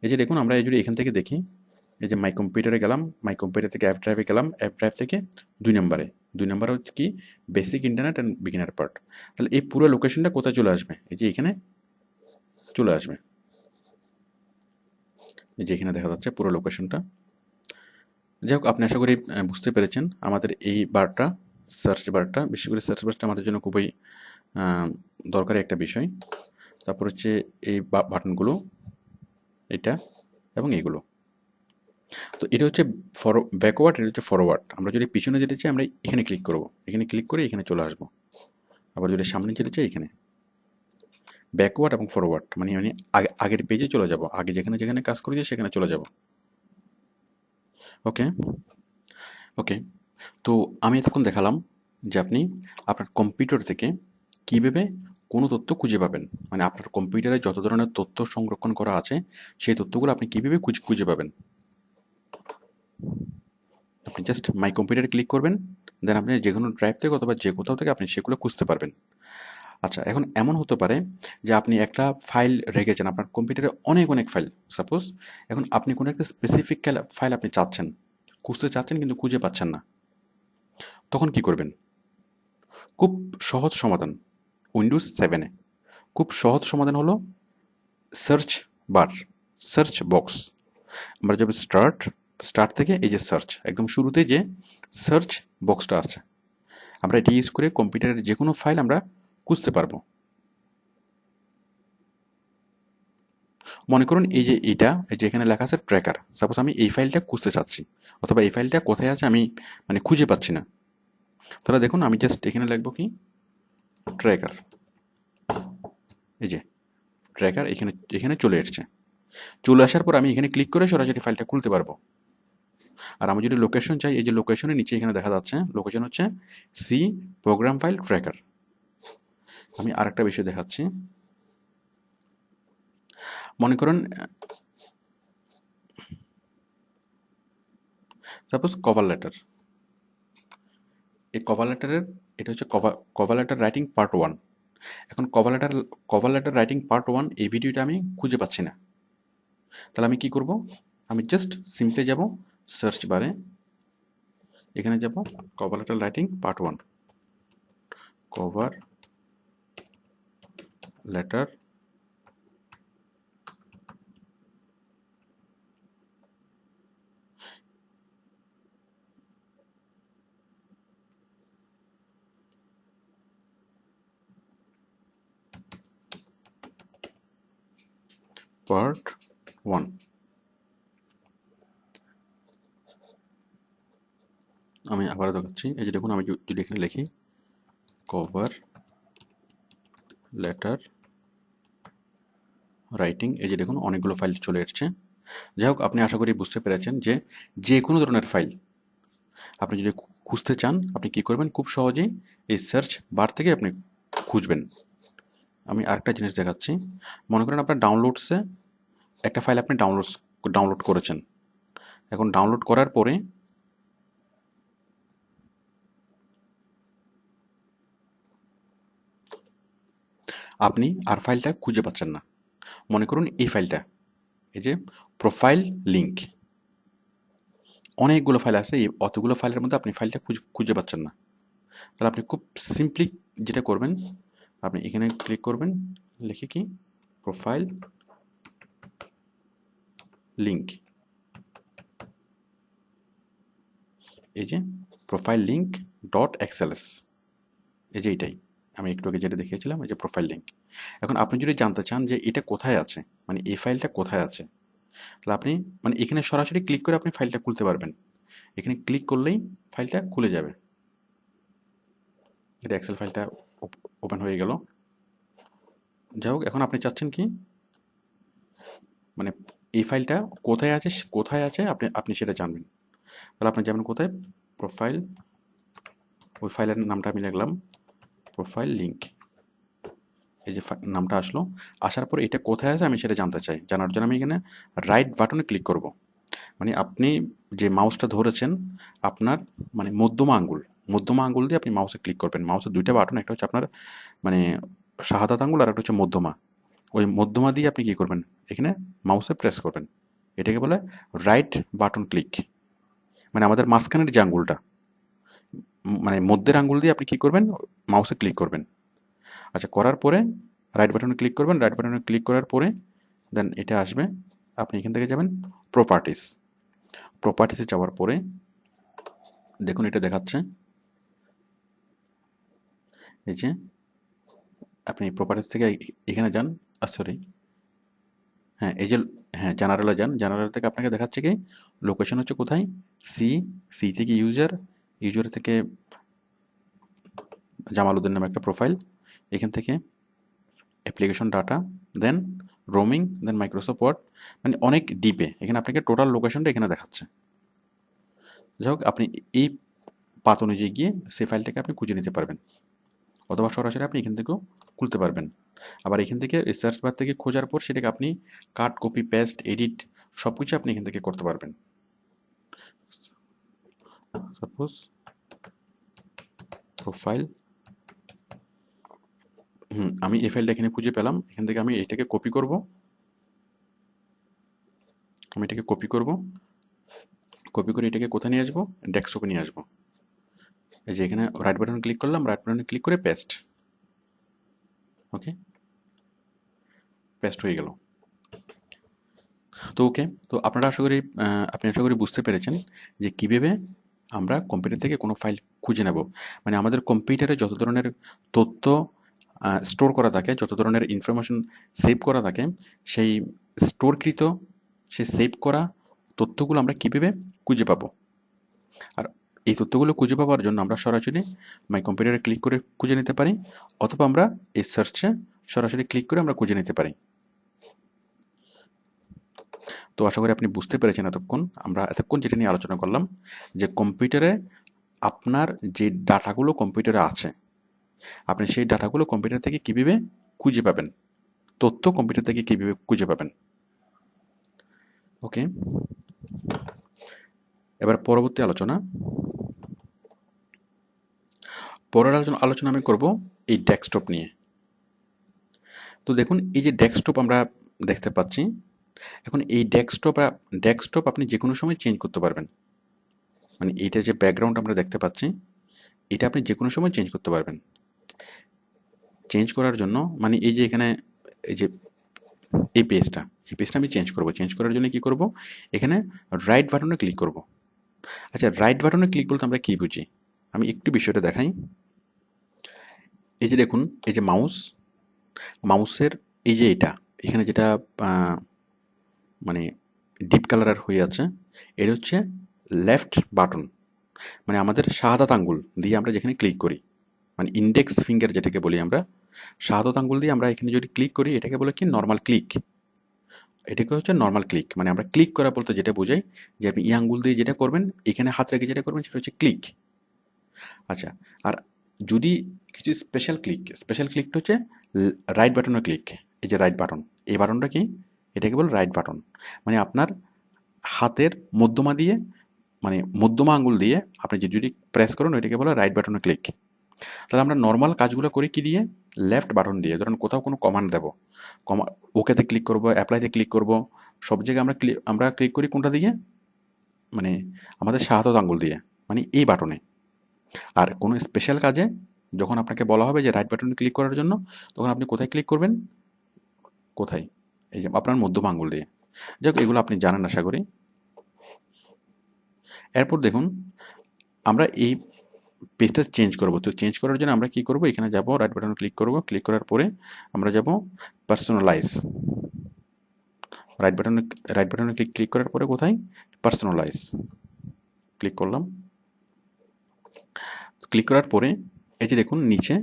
এই যে দেখুন, আমরা এই যদি এখান থেকে দেখি, এই যে মাই কম্পিউটারে গেলাম, মাই কম্পিউটার থেকে অ্যাপ ড্রাইভে গেলাম, অ্যাপ ড্রাইভ থেকে 2 নম্বরে হচ্ছে কি basic internet and beginner part. তাহলে এই পুরো লোকেশনটা কোথায় চলে আসবে? এই যে এখানে চলে আসবে, এই যে এখানে দেখা যাচ্ছে পুরো লোকেশনটা। যাই হোক, আপনি আশা করি বুঝতে পেরেছেন আমাদের এই বারটা, সার্চ বারটা, বিশেষ করে সার্চ বারটা আমাদের জন্য খুবই দরকারি একটা বিষয়। তারপর হচ্ছে এই বাটনগুলো, এটা এবং এইগুলো। তো এটা হচ্ছে ব্যাকওয়ার্ড, এটা হচ্ছে ফরওয়ার্ড। আমরা যদি পিছনে যেতে চাই আমরা এখানে ক্লিক করব, এখানে ক্লিক করে এখানে চলে আসবো। আবার যদি সামনে যেতে চাই এখানে ব্যাকওয়ার্ড এবং ফরওয়ার্ড, মানে আমি আগের পেজে চলে যাব, আগে যেখানে যেখানে কাজ করেছি সেখানে চলে যাব। ওকে ওকে তো আমি এতক্ষণ দেখালাম যে আপনি আপনার কম্পিউটার থেকে কীভাবে কোনো তথ্য খুঁজে পাবেন, মানে আপনার কম্পিউটারে যত ধরনের তথ্য সংরক্ষণ করা আছে সেই তথ্যগুলো আপনি কীভাবে খুঁজে পাবেন। আপনি জাস্ট মাই কম্পিউটারে ক্লিক করবেন, দেন আপনি যে কোনো ড্রাইভ থেকে অথবা যে কোথাও থেকে আপনি সেগুলো খুঁজতে পারবেন। আচ্ছা, এখন এমন হতে পারে যে আপনি একটা ফাইল রেখেছেন, আপনার কম্পিউটারে অনেক ফাইল সাপোজ, এখন আপনি কোনো একটা স্পেসিফিক ফাইল আপনি খুঁজতে চাচ্ছেন কিন্তু খুঁজে পাচ্ছেন না, তখন কি করবেন? খুব সহজ সমাধান, উইন্ডোজ 7-এ খুব সহজ সমাধান হলো সার্চ বক্স। আমরা যাবে স্টার্ট থেকে এই যে সার্চ, একদম শুরুতে যে সার্চ বক্সটা আছে, আমরা এটি ইউজ করে কম্পিউটারের যে কোনো ফাইল আমরা খুঁজতে পারবো। মনে করুন এই যে এখানে লেখা আছে ট্র্যাকার, সাপোজ আমি এই ফাইলটা খুঁজতে চাচ্ছি অথবা এই ফাইলটা কোথায় আছে আমি মানে খুঁজে পাচ্ছি না, তাহলে দেখুন আমি জাস্ট এখানে লিখবো কি ট্র্যাকার, এই যে ট্র্যাকার এখানে চলে আসার পর আমি এখানে ক্লিক করে সরাসরি ফাইলটা খুলতে পারবো। আর আমি যদি লোকেশন চাই, এই যে লোকেশনের নিচে এখানে দেখা যাচ্ছে লোকেশন হচ্ছে সি প্রোগ্রাম ফাইল ট্র্যাকার। আমি আরেকটা বিষয় দেখাচ্ছি। মনে করুন সাপোজ কভার লেটার, এই কভার লেটারের এটা হচ্ছে কভার লেটার রাইটিং পার্ট 1। এখন কভার লেটার রাইটিং পার্ট 1 এই ভিডিওটা আমি খুঁজে পাচ্ছি না। তাহলে আমি কি করব? আমি জাস্ট সিম্পলি যাব সার্চ বারে, এখানে যাব cover letter writing part 1, cover letter part 1। আমি আবার দেখাচ্ছি, এই যে দেখুন আমি যদি এখানে লিখি কভার লেটার রাইটিং, এই যে দেখুন অনেকগুলো ফাইল চলে এসছে। যাই হোক, আপনি আশা করি বুঝতে পেরেছেন যে যে কোনো ধরনের ফাইল আপনি যদি খুঁজতে চান, আপনি কি করবেন, খুব সহজেই এই সার্চ বার থেকে আপনি খুঁজবেন। আমি আরেকটা জিনিস দেখাচ্ছি। মনে করেন আপনার ডাউনলোডসে একটা ফাইল আপনি ডাউনলোড করেছেন। এখন ডাউনলোড করার পরে আপনি আর ফাইলটা খুঁজে পাচ্ছেন না। মনে করুন এই ফাইলটা, এই যে প্রোফাইল লিঙ্ক, অনেকগুলো ফাইল আছে, এই অতগুলো ফাইলের মধ্যে আপনি ফাইলটা খুঁজে পাচ্ছেন না। তাহলে আপনি খুব সিম্পলি যেটা করবেন, আপনি এখানে ক্লিক করবেন, লিখে কি প্রোফাইল লিঙ্ক, এই যে প্রোফাইল লিঙ্ক ডট এক্সএলএস, এই যে এইটাই আমি একটু আগে যেটা দেখিয়েছিলাম, এই যে প্রোফাইল লিঙ্ক। এখন আপনি যদি জানতে চান যে এটা কোথায় আছে, মানে এই ফাইলটা কোথায় আছে, তাহলে আপনি মানে এখানে সরাসরি ক্লিক করে আপনি ফাইলটা খুলতে পারবেন। এখানে ক্লিক করলেই ফাইলটা খুলে যাবে। এটা এক্সেল ফাইলটা ওপেন হয়ে গেল। যাই হোক, এখন আপনি চাচ্ছেন কি, মানে এই ফাইলটা কোথায় আছে আপনি আপনি সেটা জানবেন। তাহলে আপনি যাবেন কোথায়, প্রোফাইল, ওই ফাইলের নামটা আমি লিখলাম প্রোফাইল লিঙ্ক, এই যে নামটা আসলো। আসার পর এটা কোথায় আছে আমি সেটা জানতে চাই। জানার জন্য আমি এখানে রাইট বাটনে ক্লিক করব। মানে আপনি যে মাউসটা ধরেছেন, আপনার মানে মধ্যমা আঙ্গুল দিয়ে আপনি মাউসে ক্লিক করবেন। মাউসের দুইটা বাটন, একটা হচ্ছে আপনার মানে শাহাদাত আঙ্গুল, আর একটা হচ্ছে মধ্যমা। ওই মধ্যমা দিয়ে আপনি কী করবেন, এখানে মাউসে প্রেস করবেন। এটাকে বলে রাইট বাটন ক্লিক। মানে আমাদের মাঝখানের যে আঙ্গুলটা, মানে মধ্যের আঙ্গুল দিয়ে আপনি কী করবেন, মাউসে ক্লিক করবেন। আচ্ছা, করার পরে রাইট বাটনে ক্লিক করবেন। রাইট বাটনে ক্লিক করার পরে দেন এটা আসবে, আপনি এখান থেকে যাবেন প্রপার্টিসে যাওয়ার পরে দেখুন এটা দেখাচ্ছে, এই যে আপনি প্রপার্টিস থেকে এখানে যান, সরি, হ্যাঁ এই যে, হ্যাঁ জেনারেলে যান। জেনারেল থেকে আপনাকে দেখাচ্ছে কি লোকেশন হচ্ছে কোথায়, সি থেকে ইউজার থেকে জামালউদ্দিন নামে একটা প্রোফাইল, এখান থেকে অ্যাপ্লিকেশন ডাটা, দেন রোমিং, দেন মাইক্রোসফট ওয়ার্ড, মানে অনেক ডিপে এখানে আপনাকে টোটাল লোকেশনটা এখানে দেখাচ্ছে। যাই হোক, আপনি এই পাত অনুযায়ী গিয়ে সেই ফাইলটাকে আপনি খুঁজে নিতে পারবেন, অথবা সরাসরি আপনি এখান থেকেও খুলতে পারবেন। আবার এখান থেকে এই সার্চ বার থেকে খোঁজার পর সেটাকে আপনি কাট, কপি, পেস্ট, এডিট সব কিছু আপনি এখান থেকে করতে পারবেন। সাপোজ প্রোফাইল, আমি এই ফাইলটা এখানে খুঁজে পেলাম। এখান থেকে আমি এটাকে কপি করব, কপি করে এটাকে কোথায় নিয়ে আসবো, ডেস্কটপে নিয়ে আসবো। এই যে এখানে রাইট বাটন ক্লিক করলাম, রাইট বাটনে ক্লিক করে পেস্ট, ওকে, পেস্ট হয়ে গেল। তো ওকে, তো আপনারা আপনি আশা করি বুঝতে পেরেছেন যে কীভাবে আমরা কম্পিউটার থেকে কোনো ফাইল খুঁজে নেব। মানে আমাদের কম্পিউটারে যত ধরনের তথ্য স্টোর করা থাকে, যত ধরনের ইনফরমেশন সেভ করা থাকে, সেই স্টোরকৃত, সেই সেভ করা তথ্যগুলো আমরা কীভাবে খুঁজে পাবো। আর এই তথ্যগুলো খুঁজে পাওয়ার জন্য আমরা সরাসরি মাই কম্পিউটারে ক্লিক করে খুঁজে নিতে পারি, অথবা আমরা এই সার্চে সরাসরি ক্লিক করে আমরা খুঁজে নিতে পারি। তো আশা করি আপনি বুঝতে পেরেছেন আমরা এতক্ষণ যেটা নিয়ে আলোচনা করলাম, যে কম্পিউটারে আপনার যে ডাটাগুলো কম্পিউটারে আছে, আপনি সেই ডাটাগুলো কম্পিউটার থেকে কীভাবে খুঁজে পাবেন, তথ্য কম্পিউটার থেকে কীভাবে খুঁজে পাবেন। ওকে, এবার পরবর্তী আলোচনা, পরের আলোচনা আমি করব এই ডেস্কটপ নিয়ে। তো দেখুন, এই যে ডেস্কটপ আমরা দেখতে পাচ্ছি, এখন এই ডেস্কটপ আপনি যে কোনো সময় চেঞ্জ করতে পারবেন। মানে এইটার যে ব্যাকগ্রাউন্ড আমরা দেখতে পাচ্ছি, এটা আপনি যে কোনো সময় চেঞ্জ করতে পারবেন। চেঞ্জ করার জন্য মানে এই যে এখানে এই যে এই পেজটা আমি চেঞ্জ করব। চেঞ্জ করার জন্য কি করব, এখানে রাইট বাটনে ক্লিক করব। আচ্ছা, রাইট বাটনে ক্লিক বলতে আমরা কি বুঝি, আমি একটু বিষয়টা দেখাই। এই যে দেখুন, এই যে মাউসের এই যে এখানে যেটা মানে ডিপ কালার হয়ে আছে, এটা হচ্ছে লেফট বাটন। মানে আমাদের শাহাদাত আঙ্গুল দিয়ে আমরা যেখানে ক্লিক করি, মানে ইন্ডেক্স ফিঙ্গার যেটাকে বলি আমরা, শাহাদাত আঙ্গুল দিয়ে আমরা এখানে যদি ক্লিক করি, এটাকে বলে কি নর্মাল ক্লিক। এটাকে হচ্ছে নর্মাল ক্লিক, মানে আমরা ক্লিক করা বলতে যেটা বোঝাই, যে আপনি আঙ্গুল দিয়ে যেটা করবেন, এখানে হাত রেখে যেটা করবেন, সেটা হচ্ছে ক্লিক। আচ্ছা, আর যদি কিছু স্পেশাল ক্লিকটা হচ্ছে রাইট বাটনের ক্লিক। এই যে রাইট বাটন, এই বাটনটা কি, এটাকে বলে রাইট বাটন। মানে আপনার হাতের মধ্যমা দিয়ে, মানে মধ্যমা আঙ্গুল দিয়ে আপনি যদি প্রেস করুন, ওইটাকে বলে রাইট বাটনের ক্লিক। তাহলে আমরা নর্মাল কাজগুলো করি কি দিয়ে, লেফট বাটন দিয়ে। ধরুন কোথাও কোনো কমান্ড দেবো, ওকেতে ক্লিক করব, অ্যাপ্লাইতে ক্লিক করব, সব জায়গায় আমরা ক্লিক করি কোনটা দিয়ে, মানে আমাদের শাহাদাত আঙ্গুল দিয়ে, মানে এই বাটনে। আর কোনো স্পেশাল কাজে যখন আপনাকে বলা হবে যে রাইট বাটনে ক্লিক করার জন্য, তখন আপনি কোথায় ক্লিক করবেন, কোথায়, এই যে আপনার মধ্যমা আঙ্গুল দিয়ে। যাক, এগুলো আপনি জানেন আশা করি। এরপর দেখুন, আমরা এই পেজটা চেঞ্জ করব। তো চেঞ্জ করার জন্য আমরা কি করব, এখানে যাব, রাইট বাটনে ক্লিক করব। ক্লিক করার পরে আমরা যাব পার্সোনালাইজ। রাইট বাটনে ক্লিক করার পরে কোথায়, পার্সোনালাইজ ক্লিক করলাম। ক্লিক করার পরে এই যে দেখুন নিচে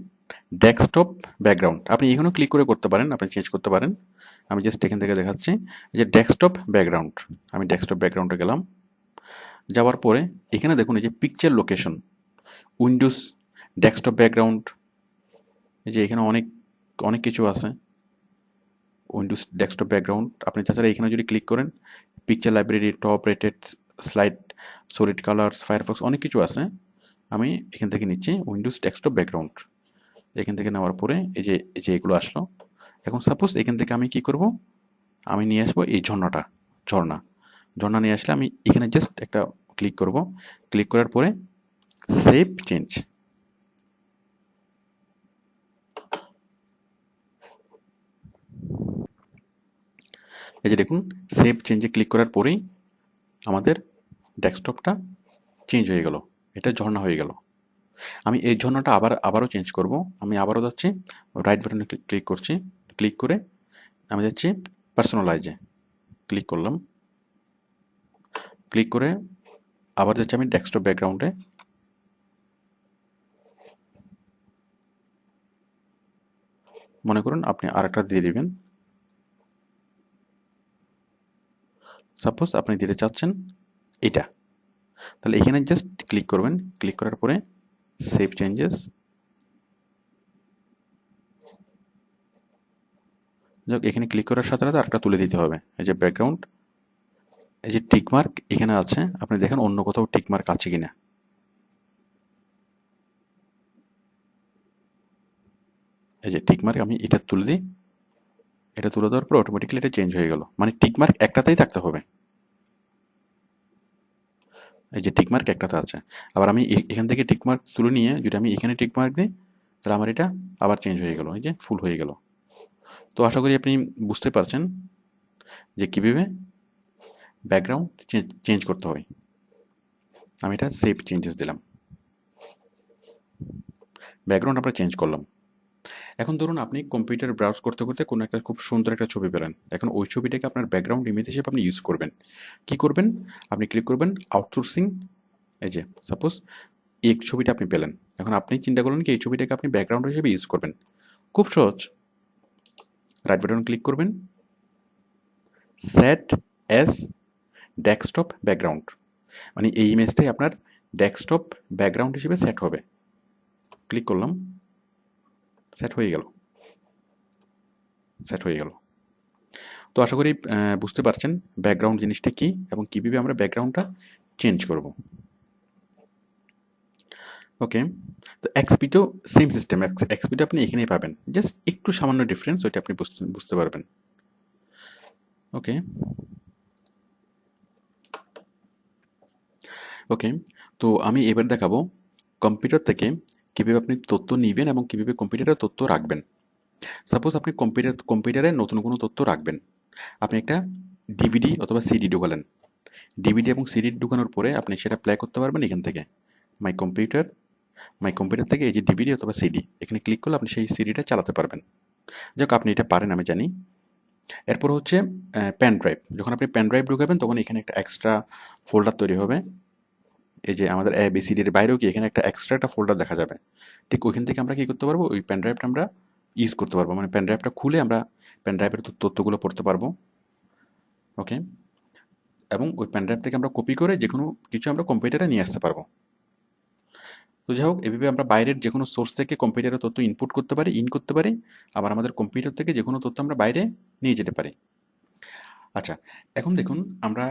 ডেস্কটপ ব্যাকগ্রাউন্ড, আপনি এখানেও ক্লিক করে করতে পারেন, আপনি চেঞ্জ করতে পারেন। আমি জাস্ট এখান থেকে দেখাচ্ছি, এই যে ডেস্কটপ ব্যাকগ্রাউন্ড, আমি ডেস্কটপ ব্যাকগ্রাউন্ডে গেলাম। যাওয়ার পরে এখানে দেখুন এই যে picture location, Windows desktop background, এই যে এখানে অনেক অনেক কিছু আছে। উইন্ডোজ ডেস্কটপ ব্যাকগ্রাউন্ড, আপনি তাছাড়া এখানে যদি ক্লিক করেন, picture library, top rated, slide, solid colours, Firefox, অনেক কিছু আছে। আমি এখান থেকে নিচ্ছি উইন্ডোজ ডেস্কটপ ব্যাকগ্রাউন্ড। এখান থেকে নেওয়ার পরে এই যে এগুলো আসলো। এখন সাপোজ এখান থেকে আমি কি করব, আমি নিয়ে আসবো এই ঝর্ণা নিয়ে আসলে আমি এখানে জাস্ট একটা ক্লিক করব। ক্লিক করার পরে সেভ চেঞ্জ, এই যে দেখুন সেভ চেঞ্জে ক্লিক করার পরেই আমাদের ডেস্কটপটা চেঞ্জ হয়ে গেল, এটা ঝর্ণা হয়ে গেল। আমি এই ঝর্ণাটা আবারও চেঞ্জ করব। আমি আবারও যাচ্ছি, রাইট বাটনে ক্লিক করছি। ক্লিক করে আমি যাচ্ছি পার্সোনালাইজে, ক্লিক করলাম। ক্লিক করে আবার যাচ্ছি আমি ডেস্কটপ ব্যাকগ্রাউন্ডে। মনে করুন আপনি আরেকটা দিয়ে দিবেন, সাপোজ আপনি দিতে চাচ্ছেন এটা, তাহলে এখানে জাস্ট ক্লিক করবেন। ক্লিক করার পরে সেভ চেঞ্জেস, যাক এখানে ক্লিক করার সাথে সাথে আরেকটা তুলে দিতে হবে। এই যে ব্যাকগ্রাউন্ড, এই যে টিকমার্ক এখানে আছে, আপনি দেখেন অন্য কোথাও টিকমার্ক আছে কিনা। এই যে টিকমার্ক, আমি এটা তুলে দিই। এটা তুলে দেওয়ার পর অটোমেটিক্যালি এটা চেঞ্জ হয়ে গেল, মানে টিকমার্ক একটাতেই থাকতে হবে। এই যে টিকমার্ক একটাতে আছে। আবার আমি এখান থেকে টিকমার্ক তুলে নিয়ে যদি আমি এখানে টিকমার্ক দিই, তাহলে আমার এটা আবার চেঞ্জ হয়ে গেল, এই যে ফুল হয়ে গেল। তো আশা করি আপনি বুঝতে পারছেন যে কীভাবে ব্যাকগ্রাউন্ড চেঞ্জ করতে হয়। আমি এটা সেভ চেঞ্জেস দিলাম, ব্যাকগ্রাউন্ড আমরা চেঞ্জ করলাম। এখন ধরুন আপনি কম্পিউটার ব্রাউজ করতে করতে কোনো একটা খুব সুন্দর একটা ছবি পেলেন। এখন ওই ছবিটাকে আপনার ব্যাকগ্রাউন্ড ইমেজ হিসেবে আপনি ইউজ করবেন। কি করবেন, আপনি ক্লিক করবেন আউটসোর্সিং। এই যে সাপোজ এই ছবিটা আপনি পেলেন, এখন আপনি চিন্তা করলেন কি এই ছবিটাকে আপনি ব্যাকগ্রাউন্ড হিসেবে ইউজ করবেন। খুব সহজ, রাইট বাটন ক্লিক করবেন, সেট অ্যাজ ডেস্কটপ ব্যাকগ্রাউন্ড, মানে এই ইমেজটাই আপনার ডেস্কটপ ব্যাকগ্রাউন্ড হিসেবে সেট হবে। ক্লিক করলাম, সেট হয়ে গেল, সেট হয়ে গেল। তো আশা করি বুঝতে পারছেন ব্যাকগ্রাউন্ড জিনিসটা কি এবং কীভাবে আমরা ব্যাকগ্রাউন্ডটা চেঞ্জ করব। ওকে, তো এক্সপিতেও সেম সিস্টেম, এক্সপিতে আপনি এখানেই পাবেন, জাস্ট একটু সামান্য ডিফারেন্স, ওইটা আপনি বুঝতে পারবেন। ওকে ওকে, তো আমি এবার দেখাবো কম্পিউটার থেকে কীভাবে আপনি তথ্য নিবেন এবং কীভাবে কম্পিউটারে তথ্য রাখবেন। সাপোজ আপনি কম্পিউটারে নতুন কোনো তথ্য রাখবেন, আপনি একটা ডিভিডি অথবা সিডি ঢোকালেন, ডিভিডি এবং সিডি ঢোকানোর পরে আপনি সেটা প্লে করতে পারবেন এখান থেকে মাই কম্পিউটার, মাই কম্পিউটার থেকে এই যে ডিভিডি অথবা সিডি, এখানে ক্লিক করলে আপনি সেই সিডিটা চালাতে পারবেন। যাক, আপনি এটা পারেন আমি জানি। এরপর হচ্ছে প্যান ড্রাইভ, যখন আপনি প্যান ড্রাইভ ঢুকাবেন তখন এখানে একটা এক্সট্রা ফোল্ডার তৈরি হবে, এই যে আমাদের ABCDর বাইরেও কি এখানে একটা এক্সট্রা একটা ফোল্ডার দেখা যাবে, ঠিক ওইখান থেকে আমরা কী করতে পারবো, ওই প্যান ড্রাইভটা আমরা ইউজ করতে পারবো, মানে প্যান ড্রাইভটা খুলে আমরা প্যান ড্রাইভের তথ্যগুলো পড়তে পারবো। ওকে, এবং ওই প্যান ড্রাইভ থেকে আমরা কপি করে যে কোনো কিছু আমরা কম্পিউটারে নিয়ে আসতে পারবো। তো যাই হোক, এভাবে আমরা বাইরের যে কোনো সোর্স থেকে কম্পিউটারের তথ্য ইনপুট করতে পারি, ইন করতে পারি, আবার আমাদের কম্পিউটার থেকে যে কোনো তথ্য আমরা বাইরে নিয়ে যেতে পারি। আচ্ছা, এখন দেখুন আমরা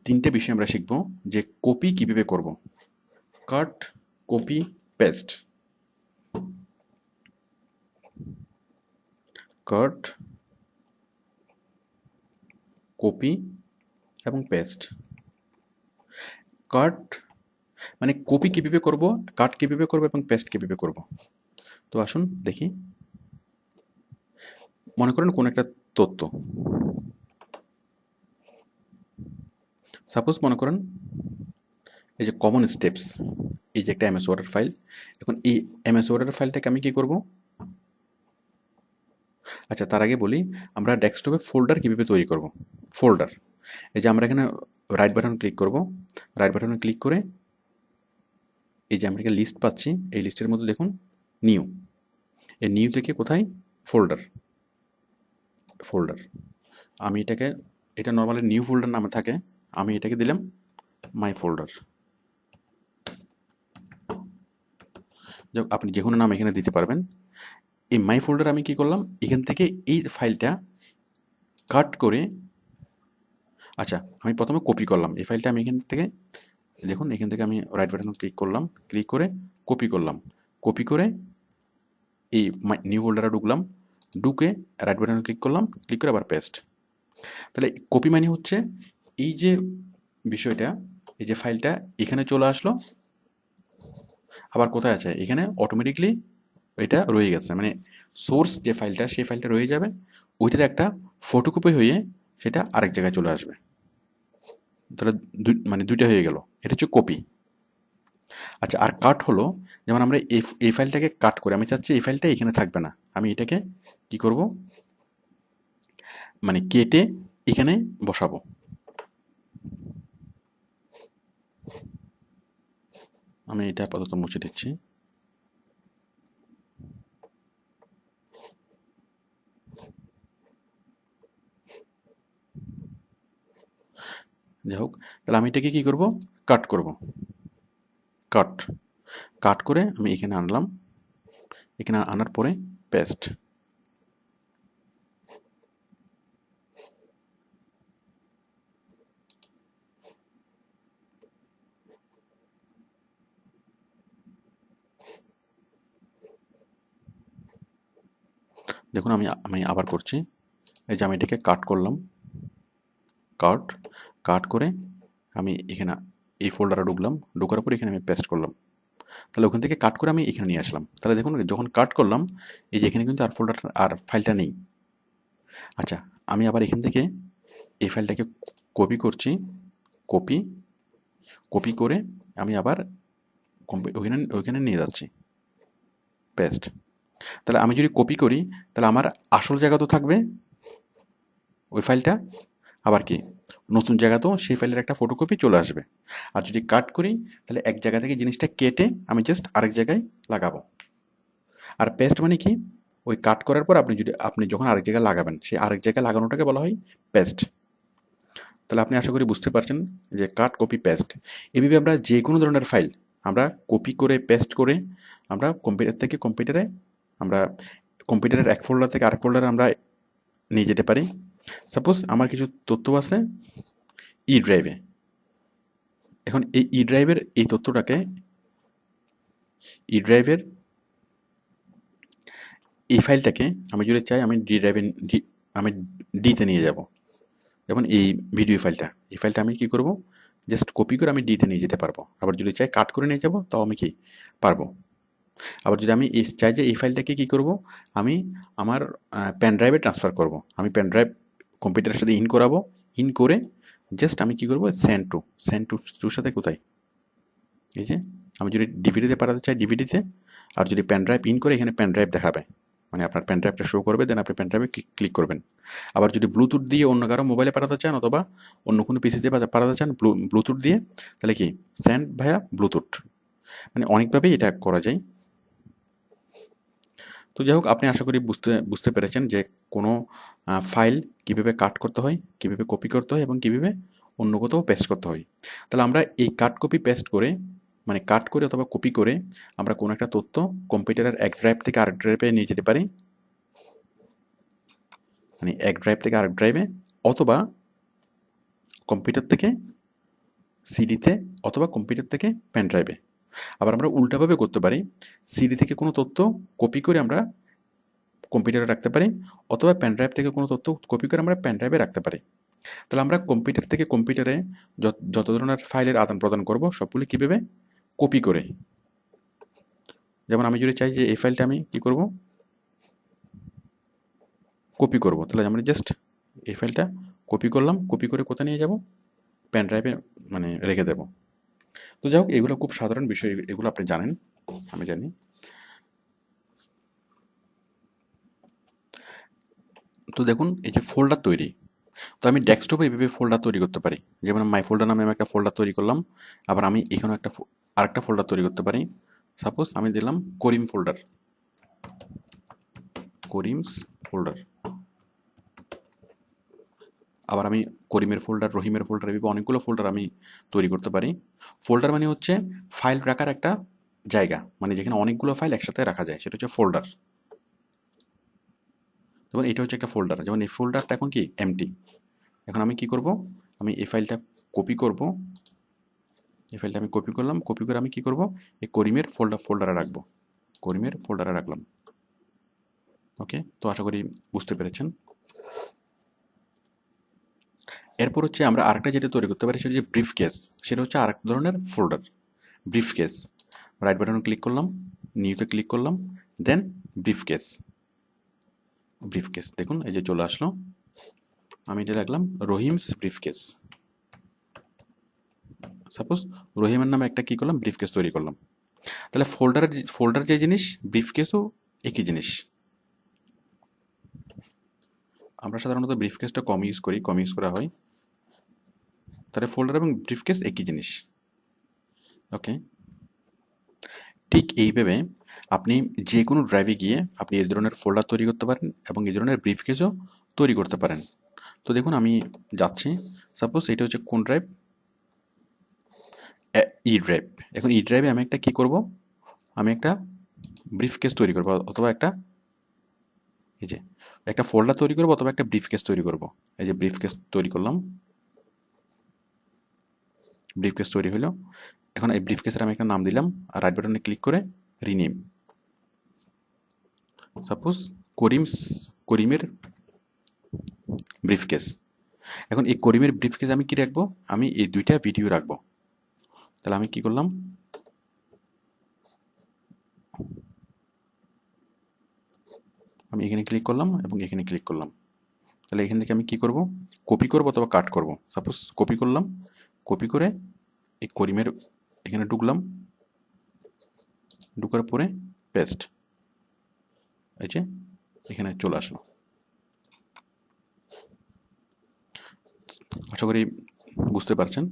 তিনটে বিষয় আমরা শিখব যে কপি কীভাবে করব, কাট, কপি, পেস্ট। কাট, কপি এবং পেস্ট। কাট মানে কপি কীভাবে করব, কাট কীভাবে করব এবং পেস্ট কীভাবে করব। তো আসুন দেখি। মনে করেন কোন একটা তথ্য, সাপোজ মনে করেন এই যে কমন স্টেপস, এই যে একটা MS ওয়ার্ডের ফাইল, এখন এই MS ওয়ার্ডের ফাইলটাকে আমি কী করব। আচ্ছা, তার আগে বলি আমরা ডেস্কটপে ফোল্ডার কীভাবে তৈরি করব। ফোল্ডার, এই যে আমরা এখানে রাইট বাটন ক্লিক করব, রাইট বাটনে ক্লিক করে এই যে আমরা একটা লিস্ট পাচ্ছি, এই লিস্টের মধ্যে দেখুন নিউ, এই নিউ থেকে কোথায় ফোল্ডার, ফোল্ডার আমি এটাকে, এটা নর্মালি নিউ ফোল্ডার নামে থাকে, আমি এটাকে দিলাম মাই ফোল্ডার। আপনি যে কোনো নাম এখানে দিতে পারবেন। এই মাই ফোল্ডার আমি কি করলাম, এখান থেকে এই ফাইলটা কাট করে, আচ্ছা আমি প্রথমে কপি করলাম এই ফাইলটা, আমি এখান থেকে দেখুন, এখান থেকে আমি রাইট বাটন ক্লিক করলাম, ক্লিক করে কপি করলাম, কপি করে এই নিউ ফোল্ডারে ঢুকলাম, ঢুকে রাইট বাটনে ক্লিক করলাম, ক্লিক করে আবার পেস্ট। তাহলে কপি মানে হচ্ছে এই যে বিষয়টা, এই যে ফাইলটা এখানে চলে আসলো, আবার কোথায় আছে এখানে অটোমেটিকলি এটা রয়ে গেছে, মানে সোর্স যে ফাইলটা সেই ফাইলটা রয়ে যাবে, ওইটার একটা ফটোকপি হয়ে সেটা আরেক জায়গায় চলে আসবে। তাহলে মানে দুইটা হয়ে গেল, এটা হচ্ছে কপি। আচ্ছা, আর কাট হলো যেমন আমরা এই ফাইলটাকে কাট করে, আমি চাচ্ছি এই ফাইলটা এখানে থাকবে না, আমি এটাকে কি করব, মানে কেটে এখানে বসাবো। আমি এটা আপাতত মুছে দিচ্ছি। যাই হোক, তাহলে আমি এটাকে কি করব, কাট করব, কাট, কাট করে আমি এখানে আনলাম, এখানে আনার পরে পেস্ট। দেখুন আমি আমি আবার করছি, এই যে আমি এটাকে কাট করলাম, কাট, কাট করে আমি এখানে এই ফোল্ডারে ঢুকলাম, ঢোকার পর এখানে আমি পেস্ট করলাম, তাহলে ওখান থেকে কাট করে আমি এখানে নিয়ে আসলাম। তাহলে দেখুন যখন কাট করলাম এই যে এখানে কিন্তু আর ফোল্ডার আর ফাইলটা নেই। আচ্ছা, আমি আবার এখান থেকে এই ফাইলটাকে কপি করছি, কপি, কপি করে আমি আবার ওইখানে ওইখানে নিয়ে যাচ্ছি, পেস্ট। তাহলে আমি যদি কপি করি তাহলে আমার আসল জায়গা তো থাকবে ওই ফাইলটা, আবার কি নতুন জায়গাতেও সেই ফাইলের একটা ফটোকপি চলে আসবে। আর যদি কাট করি তাহলে এক জায়গা থেকে জিনিসটা কেটে আমি জাস্ট আরেক জায়গায় লাগাবো। আর পেস্ট মানে কি, ওই কাট করার পর আপনি যখন আরেক জায়গায় লাগাবেন সেই আরেক জায়গায় লাগানোটাকে বলা হয় পেস্ট। তাহলে আপনি আশা করি বুঝতে পারছেন যে কাট কপি পেস্ট এভাবে আমরা যে কোনো ধরনের ফাইল আমরা কপি করে পেস্ট করে আমরা কম্পিউটার থেকে কম্পিউটারে আমরা কম্পিউটারের এক ফোল্ডার থেকে আরেক ফোল্ডারে আমরা নিয়ে যেতে পারি। সাপোজ আমার কিছু তথ্য আছে ই ড্রাইভে, এখন এই ই ড্রাইভের এই তথ্যটাকে ই ড্রাইভের এই ফাইলটাকে আমি যদি চাই আমি ডি ড্রাইভে আমি ডিতে নিয়ে যাব। যেমন এই ভিডিও ফাইলটা, এই ফাইলটা আমি কি করব, জাস্ট কপি করে আমি ডিতে নিয়ে যেতে পারবো। আবার যদি চাই কাট করে নিয়ে যাব তাও আমি কি পারবো। আবার যদি আমি চাই যে এই ফাইলটাকে কি করব, আমি আমার পেন ড্রাইভে ট্রান্সফার করব, আমি পেন ড্রাইভ কম্পিউটারের সাথে ইন করাবো, ইন করে জাস্ট আমি কি করব সেন্ড টুর সাথে কোথায়, এই যে আমি যদি ডিভিডিতে পাঠাতে চাই ডিভিডিতে, আর যদি পেন ড্রাইভ ইন করে এখানে পেন ড্রাইভ দেখাবে, মানে আপনার পেন ড্রাইভটা শো করবে, দেন আপনি পেন ড্রাইভে ক্লিক করবেন। আবার যদি ব্লুটুথ দিয়ে অন্য কারো মোবাইলে পাঠাতে চান অথবা অন্য কোনো পিসিতে পাঠাতে চান ব্লুটুথ দিয়ে, তাহলে কি সেন্ড ভায়া ব্লুটুথ, মানে অনেকভাবেই এটা করা যায়। তো যাই হোক, আপনি আশা করি বুঝতে পেরেছেন যে কোনো ফাইল কীভাবে কাট করতে হয়, কীভাবে কপি করতে হয় এবং কীভাবে অন্য কোথাও পেস্ট করতে হয়। তাহলে আমরা এই কাট কপি পেস্ট করে, মানে কাট করে অথবা কপি করে আমরা কোনো একটা তথ্য কম্পিউটারের এক ড্রাইভ থেকে আরেক ড্রাইভে নিয়ে যেতে পারি, মানে এক ড্রাইভ থেকে আরেক ড্রাইভে, অথবা কম্পিউটার থেকে সিডিতে, অথবা কম্পিউটার থেকে পেন ড্রাইভে। আবার আমরা উল্টাভাবে করতে পারি, সিডি থেকে কোনো তথ্য কপি করে আমরা কম্পিউটারে রাখতে পারি, অথবা পেন ড্রাইভ থেকে কোনো তথ্য কপি করে আমরা পেন ড্রাইভে রাখতে পারি। তাহলে আমরা কম্পিউটার থেকে কম্পিউটারে যত ধরনের ফাইলের আদান প্রদান করব সবগুলি কীভাবে কপি করে। যেমন আমি যদি চাই যে এই ফাইলটা আমি কি করব, কপি করব, তাহলে আমরা জাস্ট এই ফাইলটা কপি করলাম, কপি করে কোথায় নিয়ে যাব, পেন ড্রাইভে মানে রেখে দেব। তো যাই হোক, এগুলো খুব সাধারণ বিষয়, এগুলো আপনি জানেন, আমি জানি। তো দেখুন এই যে ফোল্ডার তৈরি, তো আমি ডেস্কটপে এইভাবে ফোল্ডার তৈরি করতে পারি। যেমন মাই ফোল্ডার নামে আমি একটা ফোল্ডার তৈরি করলাম। আবার আমি এখানেও আরেকটা ফোল্ডার তৈরি করতে পারি। সাপোজ আমি দিলাম করিম ফোল্ডার, করিমস ফোল্ডার। আবার আমি করিমের ফোল্ডার, রহিমের ফোল্ডার, এভাবে অনেকগুলো ফোল্ডার আমি তৈরি করতে পারি। ফোল্ডার মানে হচ্ছে ফাইল রাখার একটা জায়গা, মানে যেখানে অনেকগুলো ফাইল একসাথে রাখা যায়, সেটা হচ্ছে ফোল্ডার। যেমন এটা হচ্ছে একটা ফোল্ডার, যেমন এই ফোল্ডারটা এখন কি এমটি। এখন আমি কি করব, আমি এই ফাইলটা কপি করব, এই ফাইলটা আমি কপি করলাম, কপি করে আমি কি করব, এই করিমের ফোল্ডারে রাখবো, করিমের ফোল্ডারে রাখলাম। ওকে, তো আশা করি বুঝতে পেরেছেন। এরপর হচ্ছে আমরা আরেকটা যেটা তৈরি করতে পারি সেটা হচ্ছে ব্রিফ কেস, সেটা হচ্ছে আরেক ধরনের ফোল্ডার, ব্রিফ কেস। রাইট বাটনে ক্লিক করলাম, নিউতে ক্লিক করলাম, দেন ব্রিফ কেস, ব্রিফ কেস দেখুন এই যে চলে আসলো। আমি এটা রাখলাম রহিমস ব্রিফ কেস। সাপোজ রহিমের নামে একটা কি করলাম, ব্রিফ কেস তৈরি করলাম। তাহলে ফোল্ডার যে জিনিস, ব্রিফ কেসও একই জিনিস। আমরা সাধারণত ব্রিফ কেসটা কম ইউজ করা হয়, তাহলে ফোল্ডার এবং ব্রিফ কেস একই জিনিস। ওকে, ঠিক এইভাবে আপনি যে কোনো ড্রাইভে গিয়ে আপনি এই ধরনের ফোল্ডার তৈরি করতে পারেন এবং এই ধরনের ব্রিফ কেসও তৈরি করতে পারেন। তো দেখুন আমি যাচ্ছি, সাপোজ এটা হচ্ছে কোন ড্রাইভ, ই ড্রাইভ। এখন ই ড্রাইভে আমি একটা কি করব, আমি একটা ব্রিফ কেস তৈরি করবো, অথবা এই যে একটা ফোল্ডার তৈরি করবো, অথবা একটা ব্রিফ কেস তৈরি করবো। এই যে ব্রিফ কেস তৈরি করলাম, ব্রিফ কেস তৈরি হলো। এখন এই ব্রিফ কেসের আমি একটা নাম দিলাম, আর রাইট বাটনে ক্লিক করে রিনেম, সাপোজ করিমের ব্রিফ কেস। এখন এই করিমের ব্রিফ কেস আমি কি রাখবো, আমি এই দুইটা ভিডিও রাখবো। তাহলে আমি কি করলাম, আমি এখানে ক্লিক করলাম এবং এখানে ক্লিক করলাম। তাহলে এখান থেকে আমি কি করব, কপি করব অথবা কাট করব। সাপোজ কপি করলাম, কপি করে এই করিমের এখানে ঢুকলাম, ঢুকার পরে পেস্ট, এই যে এখানে চলে আসলো। আশা করি বুঝতে পারছেন।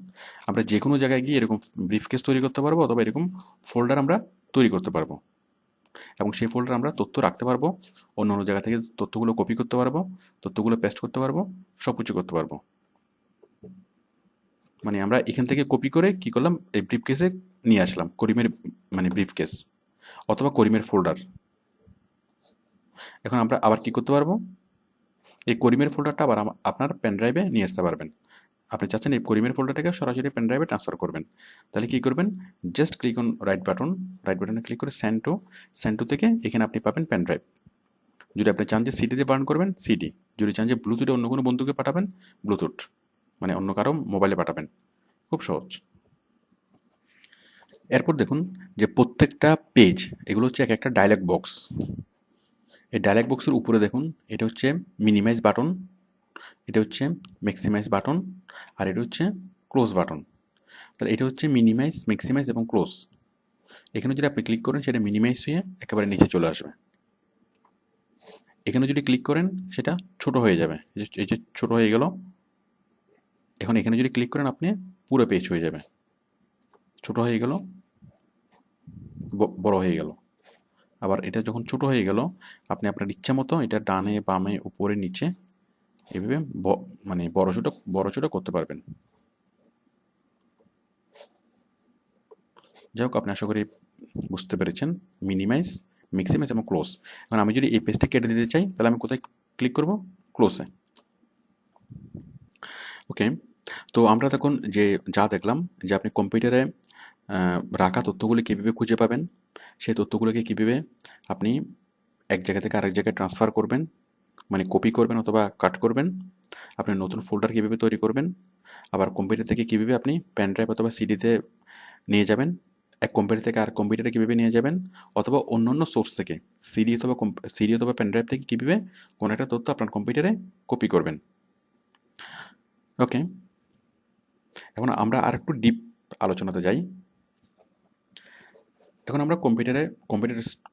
আমরা যে কোনো জায়গায় গিয়ে এরকম ব্রিফকেস তৈরি করতে পারবো, অথবা এরকম ফোল্ডার আমরা তৈরি করতে পারবো, এবং সেই ফোল্ডার আমরা তথ্য রাখতে পারবো, অন্য অন্য জায়গা থেকে তথ্যগুলো কপি করতে পারবো, তথ্যগুলো পেস্ট করতে পারবো, সব কিছু করতে পারবো। মানে আমরা এখান থেকে কপি করে কি করলাম, এই ব্রিফ কেসে নিয়ে আসলাম, করিমের মানে ব্রিফ কেস অথবা করিমের ফোল্ডার। এখন আমরা আবার কি করতে পারবো, এই করিমের ফোল্ডারটা আবার আপনার পেন ড্রাইভে নিয়ে আসতে পারবেন। আপনি চাচ্ছেন এই করিমের ফোল্ডারটাকে সরাসরি পেন ড্রাইভে ট্রান্সফার করবেন, তাহলে কি করবেন, জাস্ট ক্লিক অন রাইট বাটনে ক্লিক করে সেন্ড টু থেকে এখানে আপনি পাবেন পেন ড্রাইভ। যদি আপনি চান যে সিডিতে বার্ন করবেন সিডি, যদি চান যে ব্লুটুথে অন্য কোনো বন্ধুকে পাঠাবেন ব্লুটুথ, মানে অন্য কারো মোবাইলে পাঠাবেন। খুব সহজ। এরপর দেখুন যে প্রত্যেকটা পেজ এগুলো হচ্ছে এক একটা ডায়লগ বক্স। এই ডায়লগ বক্সের উপরে দেখুন এটা হচ্ছে মিনিমাইজ বাটন, এটা হচ্ছে ম্যাক্সিমাইজ বাটন, আর এটা হচ্ছে ক্লোজ বাটন। তাহলে এটা হচ্ছে মিনিমাইজ, ম্যাক্সিমাইজ এবং ক্লোজ। এখানে যদি আপনি ক্লিক করেন সেটা মিনিমাইজ হয়ে একেবারে নিচে চলে আসবে। এখানে যদি ক্লিক করেন সেটা ছোট হয়ে যাবে, এই যে ছোট হয়ে গেল। এখন এখানে যদি ক্লিক করেন আপনি পুরো পেজ হয়ে যাবে, ছোট হয়ে গেল, বড় হয়ে গেল। আবার এটা যখন ছোট হয়ে গেল আপনি আপনার ইচ্ছা মতো এটা ডানে বামে উপরে নিচে এভাবে মানে বড় ছোট করতে পারবেন। যাই হোক, আপনি আশা করি বুঝতে পেরেছেন মিনিমাইজ, ম্যাক্সিমাইজ এবং ক্লোজ। এখন আমি যদি এই পেজটা কেটে দিতে চাই তাহলে আমি কোথায় ক্লিক করব, ক্লোজে। ওকে, তো আমরা তখন যে যা দেখলাম যে আপনি কম্পিউটারে রাখা তথ্যগুলি কীভাবে খুঁজে পাবেন, সেই তথ্যগুলোকে কীভাবে আপনি এক জায়গা থেকে আরেক জায়গায় ট্রান্সফার করবেন, মানে কপি করবেন অথবা কাট করবেন, আপনি নতুন ফোল্ডার কীভাবে তৈরি করবেন, আবার কম্পিউটার থেকে কীভাবে আপনি পেন ড্রাইভ অথবা সিডিতে নিয়ে যাবেন, এক কম্পিউটার থেকে আর কম্পিউটারে কীভাবে নিয়ে যাবেন, অথবা অন্য অন্য সোর্স থেকে সিডি অথবা পেন ড্রাইভ থেকে কীভাবে কোনো একটা তথ্য আপনার কম্পিউটারে কপি করবেন। ওকে, এখন আমরা আর একটু ডিপ আলোচনাতে যাই। এখন আমরা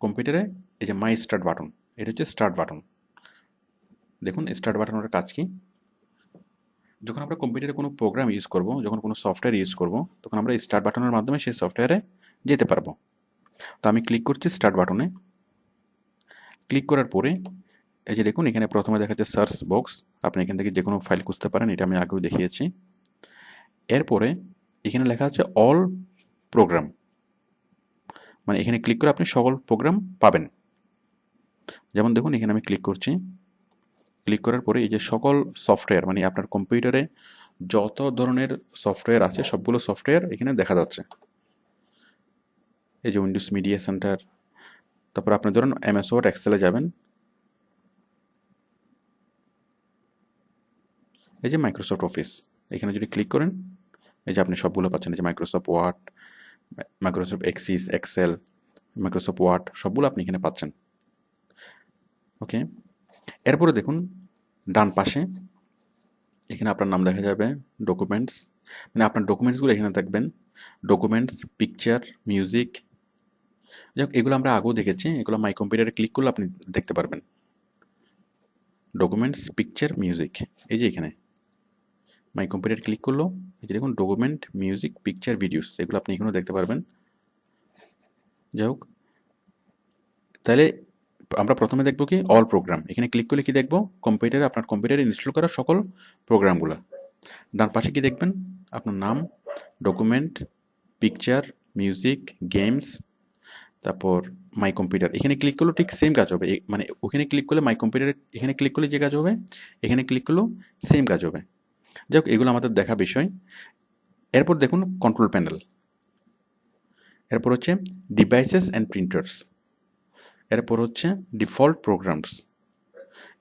কম্পিউটারে এই যে মাই স্টার্ট বাটন, এটা হচ্ছে স্টার্ট বাটন। দেখুন স্টার্ট বাটনের কাজ কি, যখন আমরা কম্পিউটারে কোনো প্রোগ্রাম ইউজ করব, যখন কোনো সফটওয়্যার ইউজ করব, তখন আমরা স্টার্ট বাটনের মাধ্যমে সেই সফটওয়্যারে যেতে পারবো। তো আমি ক্লিক করছি স্টার্ট বাটনে। ক্লিক করার পরে এই যে দেখুন এখানে প্রথমে দেখা যাচ্ছে সার্চ বক্স, আপনি এখান থেকে যে কোনো ফাইল খুঁজতে পারেন, এটা আমি আগেও দেখিয়েছি। এরপরে এখানে লেখা আছে অল প্রোগ্রাম, মানে এখানে ক্লিক করে আপনি সকল প্রোগ্রাম পাবেন। যেমন দেখুন এখানে আমি ক্লিক করছি, ক্লিক করার পরে এই যে সকল সফটওয়্যার, মানে আপনার কম্পিউটারে যত ধরনের সফটওয়্যার আছে সবগুলো সফটওয়্যার এখানে দেখা যাচ্ছে। এই যে উইন্ডোজ মিডিয়া সেন্টার, তারপর আপনি ধরুন এমএস ওয়ার্ড এক্সেলে যাবেন, এই যে মাইক্রোসফট অফিস, এখানে যদি ক্লিক করেন এই যে আপনি সবগুলো পাচ্ছেন, এই যে Microsoft Word, Microsoft Access, Excel, Microsoft Word সবগুলো আপনি এখানে পাচ্ছেন। ওকে, এরপরে দেখুন ডান পাশে এখানে আপনার নাম দেখা যাবে, ডকুমেন্টস, মানে আপনার ডকুমেন্টসগুলো এখানে দেখবেন, ডকুমেন্টস, পিকচার, মিউজিক। যাই হোক এগুলো আমরা আগেও দেখেছি, এগুলো মাই কম্পিউটারে ক্লিক করলে আপনি দেখতে পারবেন। ডকুমেন্টস, পিকচার, মিউজিক, এই যে এখানে মাই কম্পিউটার ক্লিক করলো, এই যে দেখুন ডকুমেন্ট, মিউজিক, পিকচার, ভিডিওস, এগুলো আপনি এখানেও দেখতে পারবেন। যাই হোক, তাহলে আমরা প্রথমে দেখবো কি অল প্রোগ্রাম, এখানে ক্লিক করলে কি দেখবো, কম্পিউটারে আপনার কম্পিউটারে ইনস্টল করা সকল প্রোগ্রামগুলো। ডান পাশে কি দেখবেন, আপনার নাম, ডকুমেন্ট, পিকচার, মিউজিক, গেমস, তারপর মাই কম্পিউটার। এখানে ক্লিক করলেও ঠিক সেম কাজ হবে, মানে ওখানে ক্লিক করলে মাই কম্পিউটারে এখানে ক্লিক করলে যে কাজ হবে এখানে ক্লিক করলেও সেম কাজ হবে। যাই হোক এগুলো আমাদের দেখা বিষয়। এরপর দেখুন কন্ট্রোল প্যানেল, এরপর হচ্ছে ডিভাইসেস অ্যান্ড প্রিন্টার্স, এরপর হচ্ছে ডিফল্ট প্রোগ্রামস।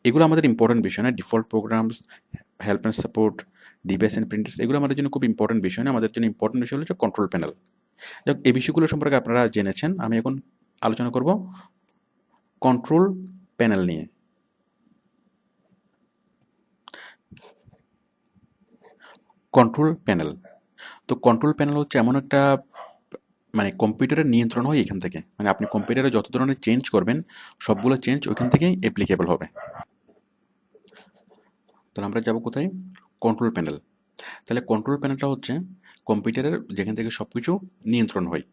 এগুলো আমাদের ইম্পর্টেন্ট বিষয় না, default programs, help and support, device and printers, এগুলো আমাদের জন্য খুব ইম্পর্টেন্ট বিষয় না, আমাদের জন্য ইম্পর্টেন্ট বিষয় হচ্ছে কন্ট্রোল প্যানেল। যাক এই বিষয়গুলো সম্পর্কে আপনারা জেনেছেন, আমি এখন আলোচনা করব কন্ট্রোল প্যানেল নিয়ে। কন্ট্রোল প্যানেল, তো কন্ট্রোল প্যানেল হচ্ছে এমন একটা মানে কম্পিউটারের নিয়ন্ত্রণ হয় এখান থেকে, মানে আপনি কম্পিউটারে যত ধরনের চেঞ্জ করবেন সবগুলো চেঞ্জ ওইখান থেকেই অ্যাপ্লিকেবল হবে। তাহলে আমরা যাব কোথায়, কন্ট্রোল প্যানেল। তাহলে কন্ট্রোল প্যানেলটা হচ্ছে কম্পিউটারের যেখান থেকে সব কিছু নিয়ন্ত্রণ হয়,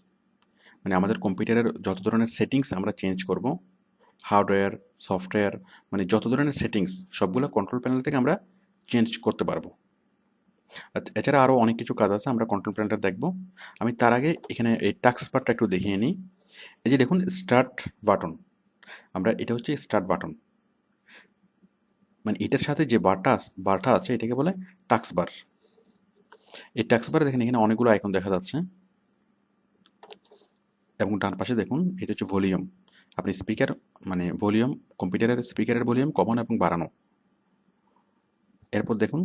মানে আমাদের কম্পিউটারের যত ধরনের সেটিংস আমরা চেঞ্জ করব, হার্ডওয়্যার, সফটওয়্যার, মানে যত ধরনের সেটিংস সবগুলো কন্ট্রোল প্যানেল থেকে আমরা চেঞ্জ করতে পারবো। এছাড়া আরও অনেক কিছু কাজ আছে, আমরা কন্ট্রোল প্যানেলটা দেখব। আমি তার আগে এখানে এই টাস্ক বারটা একটু দেখিয়ে নিই। এই যে দেখুন স্টার্ট বাটন, আমরা এটা হচ্ছে স্টার্ট বাটন, মানে এটার সাথে যে বারটা আছে এটাকে বলে টাস্ক বার। এই টাস্ক বারে দেখেন এখানে অনেকগুলো আইকন দেখা যাচ্ছে, এবং ডান পাশে দেখুন এটা হচ্ছে ভলিউম। আপনি স্পিকার মানে ভলিউম, কম্পিউটারের স্পিকারের ভলিউম কমানো এবং বাড়ানো। এরপর দেখুন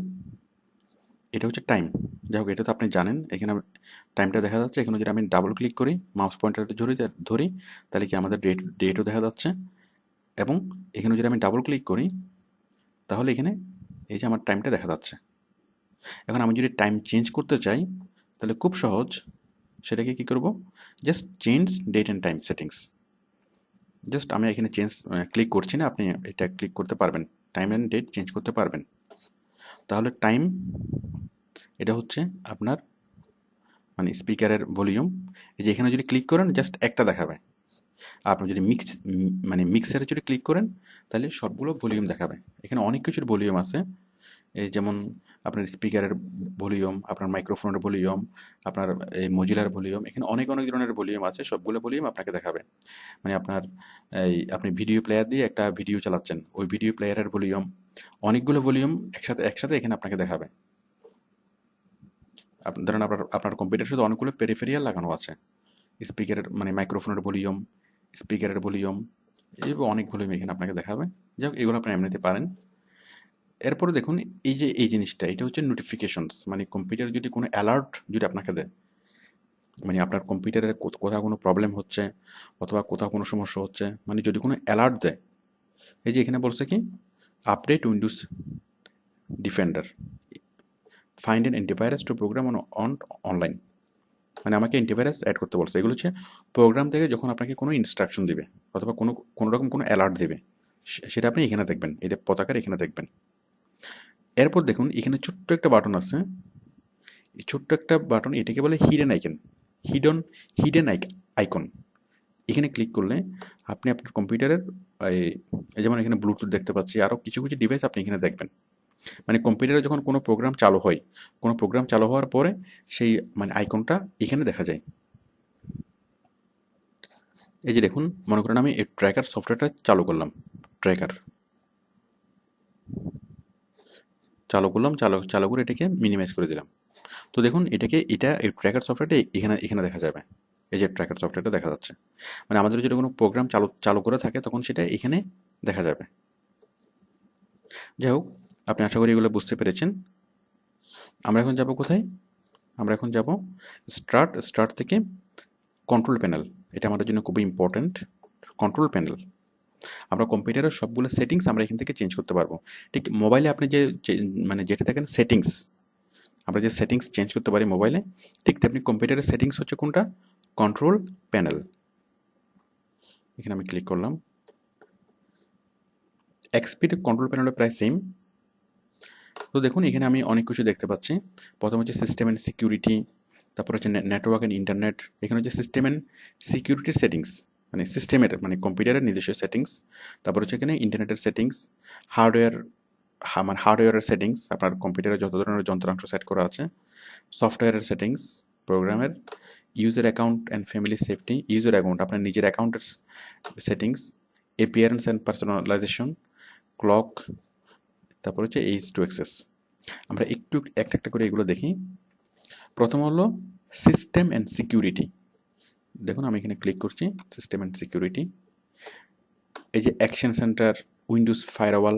এটা হচ্ছে টাইম। যাই হোক, এটা তো আপনি জানেন। এখানে টাইমটা দেখা যাচ্ছে। এখানে যদি আমি ডাবল ক্লিক করি, মাউস পয়েন্টারটা ধরি, তাহলে কি আমাদের ডেটও দেখা যাচ্ছে। এবং এখানে যদি আমি ডাবল ক্লিক করি, তাহলে এখানে এই যে আমার টাইমটা দেখা যাচ্ছে। এখন আমি যদি টাইম চেঞ্জ করতে চাই, তাহলে খুব সহজ। সেটাকে কি করব, just change date and time settings. Just আমি এখানে ক্লিক করছি না, আপনি এটা ক্লিক করতে পারবেন, টাইম অ্যান্ড ডেট চেঞ্জ করতে পারবেন। তাহলে টাইম এটা হচ্ছে আপনার মানে স্পিকারের ভলিউম। এই যে এখানে যদি ক্লিক করেন জাস্ট একটা দেখাবে। আপনি যদি মানে মিক্সারে যদি ক্লিক করেন, তাহলে সবগুলো ভলিউম দেখাবে। এখানে অনেক কিছুর ভলিউম আছে, এই যেমন আপনার স্পিকারের ভলিউম, আপনার মাইক্রোফোনের ভলিউম, আপনার এই মজিলার ভলিউম। এখানে অনেক অনেক ধরনের ভলিউম আছে, সবগুলো ভলিউম আপনাকে দেখাবে। মানে আপনার আপনি ভিডিও প্লেয়ার দিয়ে একটা ভিডিও চালাচ্ছেন, ওই ভিডিও প্লেয়ারের ভলিউম, অনেকগুলো ভলিউম একসাথে একসাথে এখানে আপনাকে দেখাবে। ধরেন আপনার কম্পিউটারের সাথে অনেকগুলো পেরিফেরিয়াল লাগানো আছে, স্পিকারের মানে মাইক্রোফোনের ভলিউম, স্পিকারের ভলিউম, এই অনেক ভলিউম এখানে আপনাকে দেখাবে। যাই হোক, এগুলো আপনি এমনিতে পারেন। এরপরে দেখুন এই যে এই জিনিসটা, এটা হচ্ছে নোটিফিকেশনস। মানে কম্পিউটার যদি কোনো অ্যালার্ট যদি আপনাকে দেয়, মানে আপনার কম্পিউটারের কোথাও কোনো প্রবলেম হচ্ছে অথবা কোথাও কোনো সমস্যা হচ্ছে, মানে যদি কোনো অ্যালার্ট দেয়, এই যে এখানে বলছে কি update Windows Defender, find an antivirus to program on online, মানে আমাকে অ্যান্টিভাইরাস অ্যাড করতে বলছে। এগুলো হচ্ছে প্রোগ্রাম থেকে যখন আপনাকে কোনো ইনস্ট্রাকশন দিবে অথবা কোনো রকম কোনো অ্যালার্ট দেবে, সেটা আপনি এখানে দেখবেন, এই যে পতাকার এখানে দেখবেন। এরপর দেখুন এখানে ছোট্ট একটা বাটন আছে, এই ছোট্ট একটা বাটন, এটাকে বলে হিডেন আইকন, হিডেন আইকন। এখানে ক্লিক করলে আপনি আপনার কম্পিউটারের যেমন এখানে ব্লুটুথ দেখতে পাচ্ছি, আরও কিছু কিছু ডিভাইস আপনি এখানে দেখবেন। মানে কম্পিউটারে যখন কোনো প্রোগ্রাম চালু হয়, কোনো প্রোগ্রাম চালু হওয়ার পরে সেই মানে আইকনটা এখানে দেখা যায়। এই যে দেখুন, মনে করেন আমি এই ট্র্যাকার সফটওয়্যারটা চালু করলাম, ট্র্যাকার চালু করলাম, চালু করে এটাকে মিনিমাইজ করে দিলাম। তো দেখুন এটা এই ট্র্যাকার সফটওয়্যারটা এখানে এখানে দেখা যাবে। এই যে ট্র্যাকার সফটওয়্যারটা দেখা যাচ্ছে, মানে আমাদের যদি কোনো প্রোগ্রাম চালু করে থাকে তখন সেটা এখানে দেখা যাবে। যাই হোক, আপনি আশা করি এগুলো বুঝতে পেরেছেন। আমরা এখন যাব কোথায়? আমরা এখন যাব স্টার্ট থেকে কন্ট্রোল প্যানেল। এটা আমাদের জন্য খুবই ইম্পর্ট্যান্ট। কন্ট্রোল প্যানেল, আমরা কম্পিউটারের সবগুলো সেটিংস আমরা এখান থেকে চেঞ্জ করতে পারবো। ঠিক মোবাইলে আপনি মানে যেটা দেখেন সেটিংস, আমরা যে সেটিংস চেঞ্জ করতে পারি মোবাইলে, ঠিক তেমনি কম্পিউটারের সেটিংস হচ্ছে কোনটা? Control panel. এখানে আমি ক্লিক করলাম। এক্সপির কন্ট্রোল প্যানেলে প্রায় সেম। তো দেখুন এখানে আমি অনেক কিছু দেখতে পাচ্ছি। প্রথম হচ্ছে সিস্টেম অ্যান্ড সিকিউরিটি, তারপর হচ্ছে নেটওয়ার্ক অ্যান্ড ইন্টারনেট। এখানে হচ্ছে সিস্টেম অ্যান্ড সিকিউরিটির সেটিংস, মানে সিস্টেমের মানে কম্পিউটারের নিজস্ব সেটিংস। তারপর হচ্ছে এখানে ইন্টারনেটের সেটিংস, হার্ডওয়্যার, মানে হার্ডওয়্যারের সেটিংস, আপনার কম্পিউটারে যত ধরনের যন্ত্রাংশ সেট করা আছে, সফটওয়্যারের সেটিংস, প্রোগ্রামের, user account and family safety, user account আপনার নিজের অ্যাকাউন্টের settings, appearance and personalisation, clock, তারপর হচ্ছে এইজ টু অ্যাক্সেস। আমরা একটু একটা একটা করে এগুলো দেখি। প্রথম হলো সিস্টেম অ্যান্ড সিকিউরিটি। দেখুন আমি এখানে ক্লিক করছি, সিস্টেম অ্যান্ড সিকিউরিটি। এই যে অ্যাকশন সেন্টার, উইন্ডোজ ফায়ারওয়াল,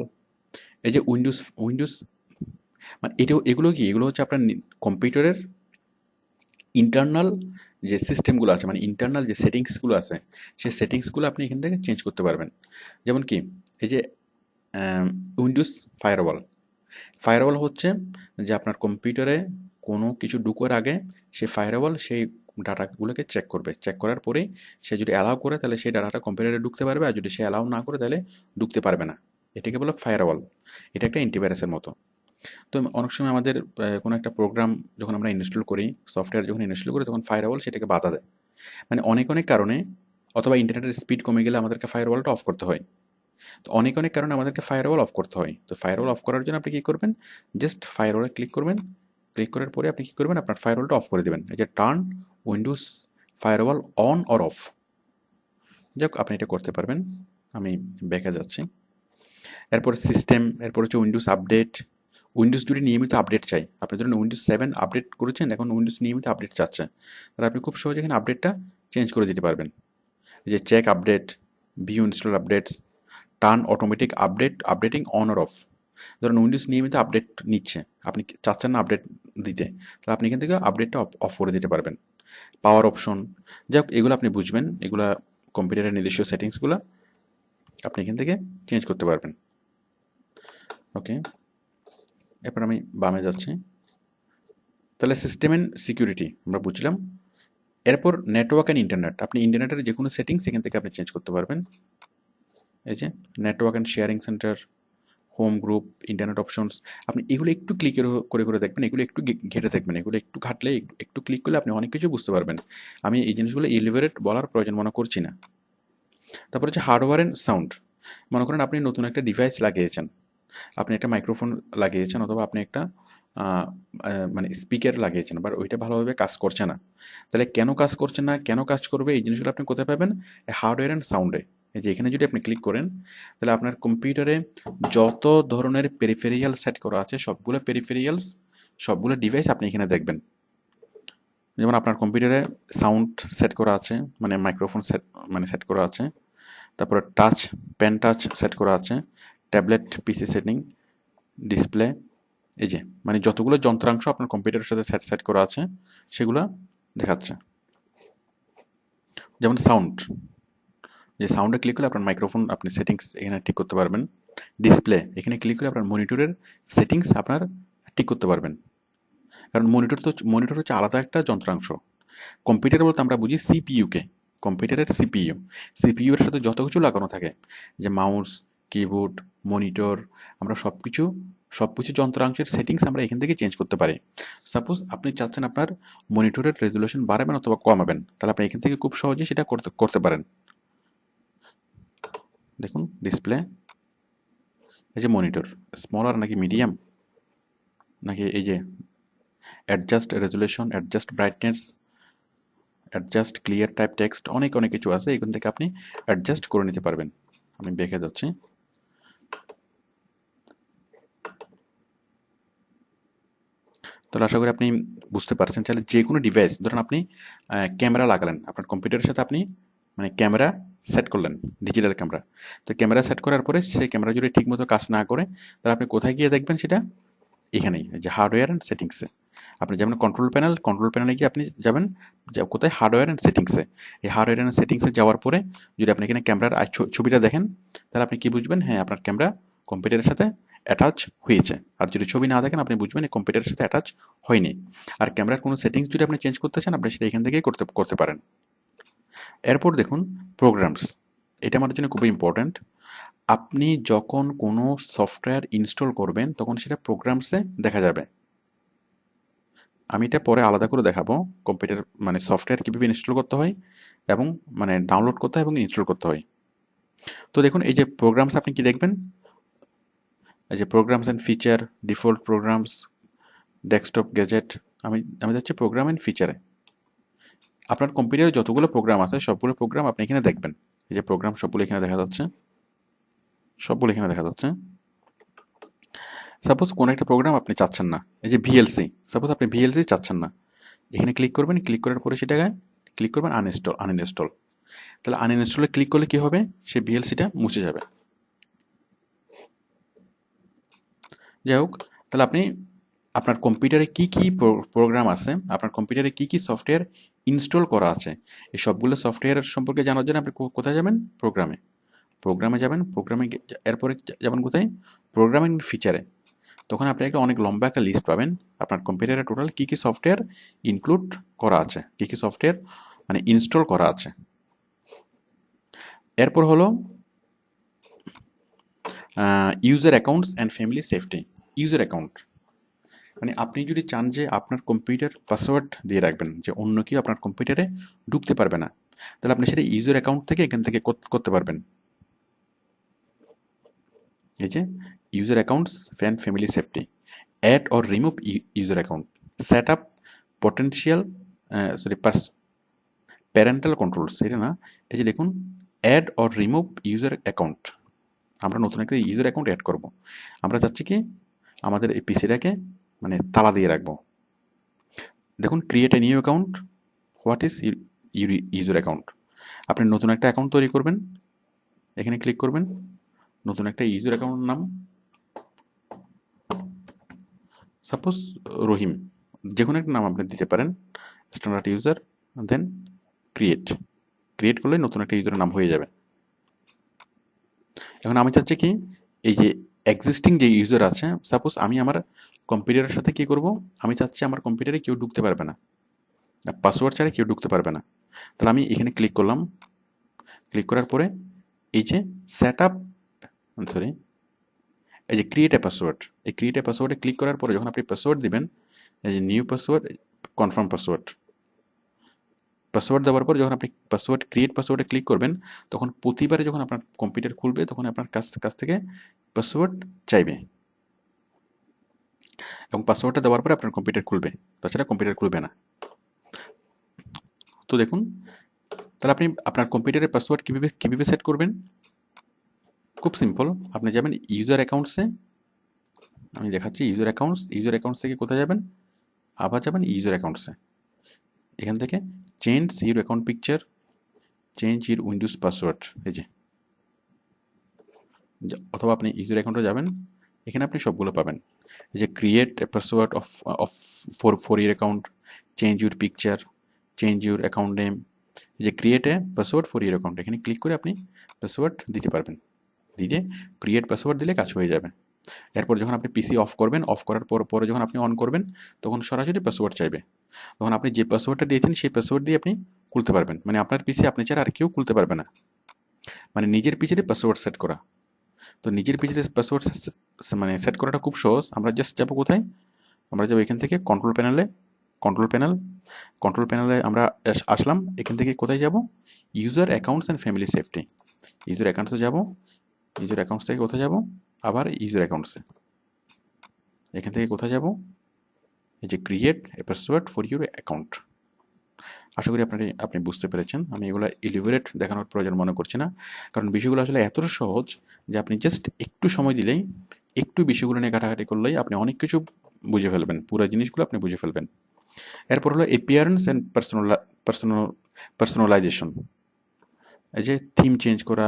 এই যে উইন্ডোজ মানে এগুলো কি, এগুলো হচ্ছে আপনার কম্পিউটারের ইন্টারনাল যে সিস্টেমগুলো আছে, মানে ইন্টারনাল যে সেটিংসগুলো আছে, সেই সেটিংসগুলো আপনি এখান থেকে চেঞ্জ করতে পারবেন। যেমন কি এই যে উইন্ডোজ ফায়ারওয়াল, ফায়ারওয়াল হচ্ছে যে আপনার কম্পিউটারে কোনো কিছু ঢুকার আগে সে ফায়ারওয়াল সেই ডাটাগুলোকে চেক করবে, চেক করার পরেই সে যদি অ্যালাউ করে তাহলে সেই ডাটাটা কম্পিউটারে ঢুকতে পারবে, আর যদি সে অ্যালাউ না করে তাহলে ঢুকতে পারবে না। এটাকে বলে ফায়ারওয়াল। এটা একটা অ্যান্টিভাইরাসের মতো। তো অনেক সময় আমাদের কোনো একটা প্রোগ্রাম যখন আমরা ইনস্টল করি, সফটওয়্যার যখন ইনস্টল করি, তখন ফায়ারওয়াল সেটাকে বাধা দেয়, মানে অনেক অনেক কারণে, অথবা ইন্টারনেটের স্পিড কমে গেলে আমাদেরকে ফায়ারওয়ালটা অফ করতে হয়। তো অনেক অনেক কারণে আমাদেরকে ফায়ারওয়াল অফ করতে হয়। তো ফায়ারওয়াল অফ করার জন্য আপনি কী করবেন, জাস্ট ফায়ারওয়ালে ক্লিক করবেন, ক্লিক করার পরে আপনি কী করবেন, আপনার ফায়ারওয়ালটা অফ করে দেবেন। এই যে turn Windows firewall on or of, যাক আপনি এটা করতে পারবেন। আমি ব্যাকে যাচ্ছি। এরপর সিস্টেম, এরপর হচ্ছে উইন্ডোজ আপডেট। উইন্ডোজ যদি নিয়মিত আপডেট চাই, আপনি ধরুন উইন্ডোজ 7 আপডেট করেছেন, এখন উইন্ডোজ নিয়মিত আপডেট চাচ্ছে, তাহলে আপনি খুব সহজে এখানে আপডেটটা চেঞ্জ করে দিতে পারবেন। এই যে check update, view install updates, turn automatic updating on or off. ধরুন উইন্ডোজ নিয়মিত আপডেট নিচ্ছে, আপনি চাচ্ছেন না আপডেট দিতে, তাহলে আপনি এখান থেকে আপডেটটা অফ করে দিতে পারবেন। পাওয়ার অপশন, যাই হোক এগুলো আপনি বুঝবেন, এগুলা কম্পিউটারের নিজস্ব সেটিংসগুলো আপনি এখান থেকে চেঞ্জ করতে পারবেন। ওকে, এরপর আমি বামে যাচ্ছি। তাহলে সিস্টেম অ্যান্ড সিকিউরিটি আমরা বুঝলাম। এরপর নেটওয়ার্ক অ্যান্ড ইন্টারনেট, আপনি ইন্টারনেটের যে কোনো সেটিংস এখান থেকে আপনি চেঞ্জ করতে পারবেন। এই যে network and sharing centre, home group, internet options, আপনি এগুলো একটু ক্লিক করে করে দেখবেন, এগুলো একটু ঘেটে দেখবেন, এগুলো একটু ঘাটলে একটু ক্লিক করলে আপনি অনেক কিছু বুঝতে পারবেন। আমি এই জিনিসগুলো ইলিভারেট বলার প্রয়োজন মনে করছি না। তারপর হচ্ছে হার্ডওয়্যার অ্যান্ড সাউন্ড। মনে করেন আপনি নতুন একটা ডিভাইস লাগিয়েছেন, আপনি একটা মাইক্রোফোন লাগিয়েছেন, অথবা আপনি একটা মানে স্পিকার লাগিয়েছেন, বাট ওইটা ভালোভাবে কাজ করছে না। তাহলে কেন কাজ করছে না, কেন কাজ করবে, এই জিনিসগুলো আপনি কোথায় পাবেন? হার্ডওয়্যার অ্যান্ড সাউন্ডে। এই যে এখানে যদি আপনি ক্লিক করেন, তাহলে আপনার কম্পিউটারে যত ধরনের পেরিফেরিয়াল সেট করা আছে, সবগুলো পেরিফেরিয়ালস, সবগুলো ডিভাইস আপনি এখানে দেখবেন। যেমন আপনার কম্পিউটারে সাউন্ড সেট করা আছে, মানে মাইক্রোফোন সেট করা আছে, তারপরে টাচ, পেন টাচ সেট করা আছে, ট্যাবলেট পিসি সেটিং, ডিসপ্লে, এই যে মানে যতগুলো যন্ত্রাংশ আপনার কম্পিউটারের সাথে সেট করা আছে সেগুলো দেখাচ্ছে। যেমন সাউন্ড, যে সাউন্ডে ক্লিক করলে আপনার মাইক্রোফোন আপনি সেটিংস এখানে ঠিক করতে পারবেন। ডিসপ্লে, এখানে ক্লিক করে আপনার মনিটরের সেটিংস আপনার ঠিক করতে পারবেন, কারণ মনিটর হচ্ছে আলাদা একটা যন্ত্রাংশ। কম্পিউটার বলতে আমরা বুঝি সিপিইউকে, কম্পিউটারের সিপিইউ এর সাথে যত কিছু লাগানো থাকে, যে মাউস, কিবোর্ড, মনিটর, আমরা সবকিছু যন্ত্রাংশের সেটিংস আমরা এখান থেকে চেঞ্জ করতে পারি। সাপোজ আপনি চাচ্ছেন আপনার মনিটরের রেজুলেশন বাড়াবেন অথবা কমাবেন, তাহলে আপনি এখান থেকে খুব সহজে সেটা করতে পারেন। দেখুন ডিসপ্লে, এই যে মনিটর স্মলার নাকি মিডিয়াম, নাকি এই যে adjust resolution, adjust brightness, adjust clear type text, অনেক কিছু আছে, এখান থেকে আপনি অ্যাডজাস্ট করে নিতে পারবেন। আমি দেখে যাচ্ছি। তাহলে আশা করি আপনি বুঝতে পারছেন। চাইলে যে কোনো ডিভাইস, ধরুন আপনি ক্যামেরা লাগালেন আপনার কম্পিউটারের সাথে, আপনি মানে ক্যামেরা সেট করলেন, ডিজিটাল ক্যামেরা। তো ক্যামেরা সেট করার পরে সেই ক্যামেরা যদি ঠিকমতো কাজ না করে, তাহলে আপনি কোথায় গিয়ে দেখবেন সেটা? এখানেই, যে হার্ডওয়্যার অ্যান্ড সেটিংসে। আপনি যেমন কন্ট্রোল প্যানেলে গিয়ে আপনি যাবেন, কোথায়? হার্ডওয়্যার অ্যান্ড সেটিংসে। এই হার্ডওয়্যার অ্যান্ড সেটিংসে যাওয়ার পরে যদি আপনি এখানে ক্যামেরার ছবিটা দেখেন, তাহলে আপনি কি বুঝবেন? হ্যাঁ, আপনার ক্যামেরা কম্পিউটারের সাথে অ্যাটাচ হয়েছে। আর যদি ছবি না দেখেন, আপনি বুঝবেন এই কম্পিউটারের সাথে অ্যাটাচ হয়নি। আর ক্যামেরার কোনো সেটিংস যদি আপনি চেঞ্জ করতে চান, আপনি সেটা এখান থেকেই করতে পারেন। এরপর দেখুন প্রোগ্রামস, এটা আমার জন্য খুবই ইম্পর্ট্যান্ট। আপনি যখন কোনো সফটওয়্যার ইনস্টল করবেন, তখন সেটা প্রোগ্রামসে দেখা যাবে। আমি এটা পরে আলাদা করে দেখাবো, কম্পিউটার মানে সফটওয়্যার কীভাবে ইনস্টল করতে হয় এবং মানে ডাউনলোড করতে হয় এবং ইনস্টল করতে হয়। তো দেখুন এই যে প্রোগ্রামস, আপনি কি দেখবেন? এই যে programs and feature, default programs, desktop gadget. আমি যাচ্ছি প্রোগ্রাম অ্যান্ড ফিচারে। আপনার কম্পিউটারে যতগুলো প্রোগ্রাম আছে, সবগুলো প্রোগ্রাম আপনি এখানে দেখবেন। এই যে প্রোগ্রাম সবগুলো এখানে দেখা যাচ্ছে, সাপোজ কোনো একটা প্রোগ্রাম আপনি চাচ্ছেন না, এই যে ভিএলসি, সাপোজ আপনি ভিএলসি চাচ্ছেন না, এখানে ক্লিক করবেন, ক্লিক করার পরে সেটাকে ক্লিক করবেন আনইনস্টল। তাহলে আনইনস্টলে ক্লিক করলে কি হবে? সেই ভিএলসিটা মুছে যাবে। যাই হোক, তাহলে আপনি আপনার কম্পিউটারে কি কি প্রোগ্রাম আছে, আপনার কম্পিউটারে কি কি সফটওয়্যার ইনস্টল করা আছে, এই সবগুলো সফটওয়্যার সম্পর্কে জানার জন্য আপনি কোথায় যাবেন? প্রোগ্রামে যাবেন। এরপরে যাবেন কোথায়? প্রোগ্রামিং ফিচারে। তখন আপনি অনেক লম্বা একটা লিস্ট পাবেন, আপনার কম্পিউটারে টোটাল কী কী সফটওয়্যার ইনক্লুড করা আছে, কী কী সফটওয়্যার মানে ইনস্টল করা আছে। এরপর হলো user accounts and family safety. User account মানে আপনি যদি চান যে আপনার কম্পিউটার পাসওয়ার্ড দিয়ে রাখবেন, যে অন্য কেউ আপনার কম্পিউটারে ঢুকতে পারবে না, তাহলে আপনি সেটা ইউজার অ্যাকাউন্ট থেকে এখান থেকে করতে পারবেন। এই যে user accounts and family safety, add or remove user account. Set up potential parental controls, এটা না, এই যে দেখুন add or remove user account. আমরা নতুন একটা ইউজার অ্যাকাউন্ট অ্যাড করব। আমরা চাচ্ছি কি আমাদের এই পিসিটাকে মানে তালা দিয়ে রাখবো। দেখুন create a new account, what is user account. আপনি নতুন একটা অ্যাকাউন্ট তৈরি করবেন, এখানে ক্লিক করবেন, নতুন একটা ইউজার অ্যাকাউন্ট নাম সাপোজ রহিম, যে কোনো একটা নাম আপনি দিতে পারেন, স্ট্যান্ডার্ড ইউজার, দেন ক্রিয়েট করলে নতুন একটা ইউজারের নাম হয়ে যাবে। এখন আমি চাচ্ছি কি এই যে এক্সিস্টিং যে ইউজার আছে, সাপোজ আমি আমার কম্পিউটারের সাথে কি করব, আমি চাচ্ছি আমার কম্পিউটারে কেউ ঢুকতে পারবে না, পাসওয়ার্ড ছাড়া কেউ ঢুকতে পারবে না। তাহলে আমি এখানে ক্লিক করলাম, ক্লিক করার পরে এই যে সেট আপ সরি এই যে ক্রিয়েট এ পাসওয়ার্ড, এই ক্রিয়েট এ পাসওয়ার্ডে ক্লিক করার পরে যখন আপনি পাসওয়ার্ড দিবেন, এই যে নিউ পাসওয়ার্ড, কনফার্ম পাসওয়ার্ড দেওয়ার পর যখন আপনি পাসওয়ার্ড ক্রিয়েট পাসওয়ার্ডে ক্লিক করবেন, তখন প্রতিবারে যখন আপনার কম্পিউটার খুলবে তখন আপনার কাছ থেকে পাসওয়ার্ড চাইবে, এবং পাসওয়ার্ডটা দেওয়ার পরে আপনার কম্পিউটার খুলবে, তাছাড়া কম্পিউটার খুলবে না। তো দেখুন, তাহলে আপনি আপনার কম্পিউটারের পাসওয়ার্ড কীভাবে সেট করবেন? খুব সিম্পল, আপনি যাবেন ইউজার অ্যাকাউন্টসে, আমি দেখাচ্ছি ইউজার অ্যাকাউন্টস থেকে কোথায় যাবেন, আবার যাবেন ইউজার অ্যাকাউন্টসে, এখান থেকে change your account picture, change your Windows password, এই যে, অথবা আপনি ইউজার অ্যাকাউন্টে যাবেন, এখানে আপনি সবগুলো পাবেন। এই যে create a password of for your account, change your picture, change your account name, এই যে create a password for your account, এখানে ক্লিক করে আপনি পাসওয়ার্ড দিতে পারবেন, দিয়ে ক্রিয়েট পাসওয়ার্ড দিলে কাজ হয়ে যাবে। এরপর যখন আপনি পিসি অফ করবেন, অফ করার পরে যখন আপনি অন করবেন, তখন সরাসরি পাসওয়ার্ড চাইবে, তখন আপনি যে পাসওয়ার্ডটা দিয়েছেন সেই পাসওয়ার্ড দিয়ে আপনি খুলতে পারবেন, মানে আপনার পিসি আপনি ছাড়া আর কেউ খুলতে পারবে না, মানে নিজের পিসিতে পাসওয়ার্ড সেট করা। তো নিজের পিসিতে পাসওয়ার্ড মানে সেট করাটা খুব সহজ। আমরা জাস্ট যাবো কোথায়, আমরা যাবো এখান থেকে কন্ট্রোল প্যানেলে আমরা আসলাম, এখান থেকে কোথায় যাব, user accounts and family safety, user অ্যাকাউন্টসে যাব, ইউজার অ্যাকাউন্টস থেকে কোথায় যাব, আবার ইউজার অ্যাকাউন্টসে, এখান থেকে কোথায় যাব, এই যে create a password for your account. আশা করি আপনি বুঝতে পেরেছেন। আমি এগুলো ইলিভরেট দেখানোর প্রয়োজন মনে করছি না, কারণ বিষয়গুলো আসলে এতটা সহজ যে আপনি জাস্ট একটু সময় দিলেই, একটু বিষয়গুলো নিয়ে ঘাটাঘাটি করলেই আপনি অনেক কিছু বুঝে ফেলবেন, পুরো জিনিসগুলো আপনি বুঝে ফেলবেন। এরপর হলো অ্যাপিয়ারেন্স অ্যান্ড পার্সোনালাইজেশন, এই যে থিম চেঞ্জ করা,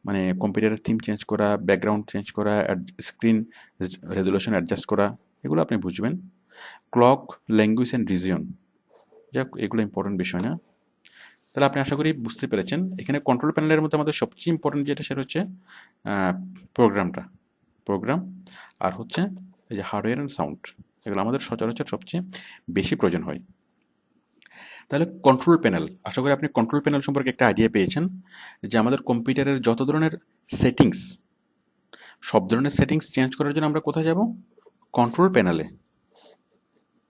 মানে কম্পিউটারের থিম চেঞ্জ করা, ব্যাকগ্রাউন্ড চেঞ্জ করা, স্ক্রিন রেজুলেশন অ্যাডজাস্ট করা, এগুলো আপনি বুঝবেন। ক্লক, ল্যাঙ্গুয়েজ অ্যান্ড রিজিয়ন, যাক এগুলো ইম্পর্টেন্ট বিষয় না। তাহলে আপনি আশা করি বুঝতে পেরেছেন। এখানে কন্ট্রোল প্যানেলের মধ্যে আমাদের সবচেয়ে ইম্পর্টেন্ট যেটা সেটা হচ্ছে প্রোগ্রাম, আর হচ্ছে এই যে হার্ডওয়্যার অ্যান্ড সাউন্ড, এগুলো আমাদের সচরাচর সবচেয়ে বেশি প্রয়োজন হয়। তাহলে কন্ট্রোল প্যানেল, আশা করি আপনি কন্ট্রোল প্যানেল সম্পর্কে একটা আইডিয়া পেয়েছেন, যে আমাদের কম্পিউটারের যত ধরনের সেটিংস, সব ধরনের সেটিংস চেঞ্জ করার জন্য আমরা কোথায় যাব, কন্ট্রোল প্যানেলে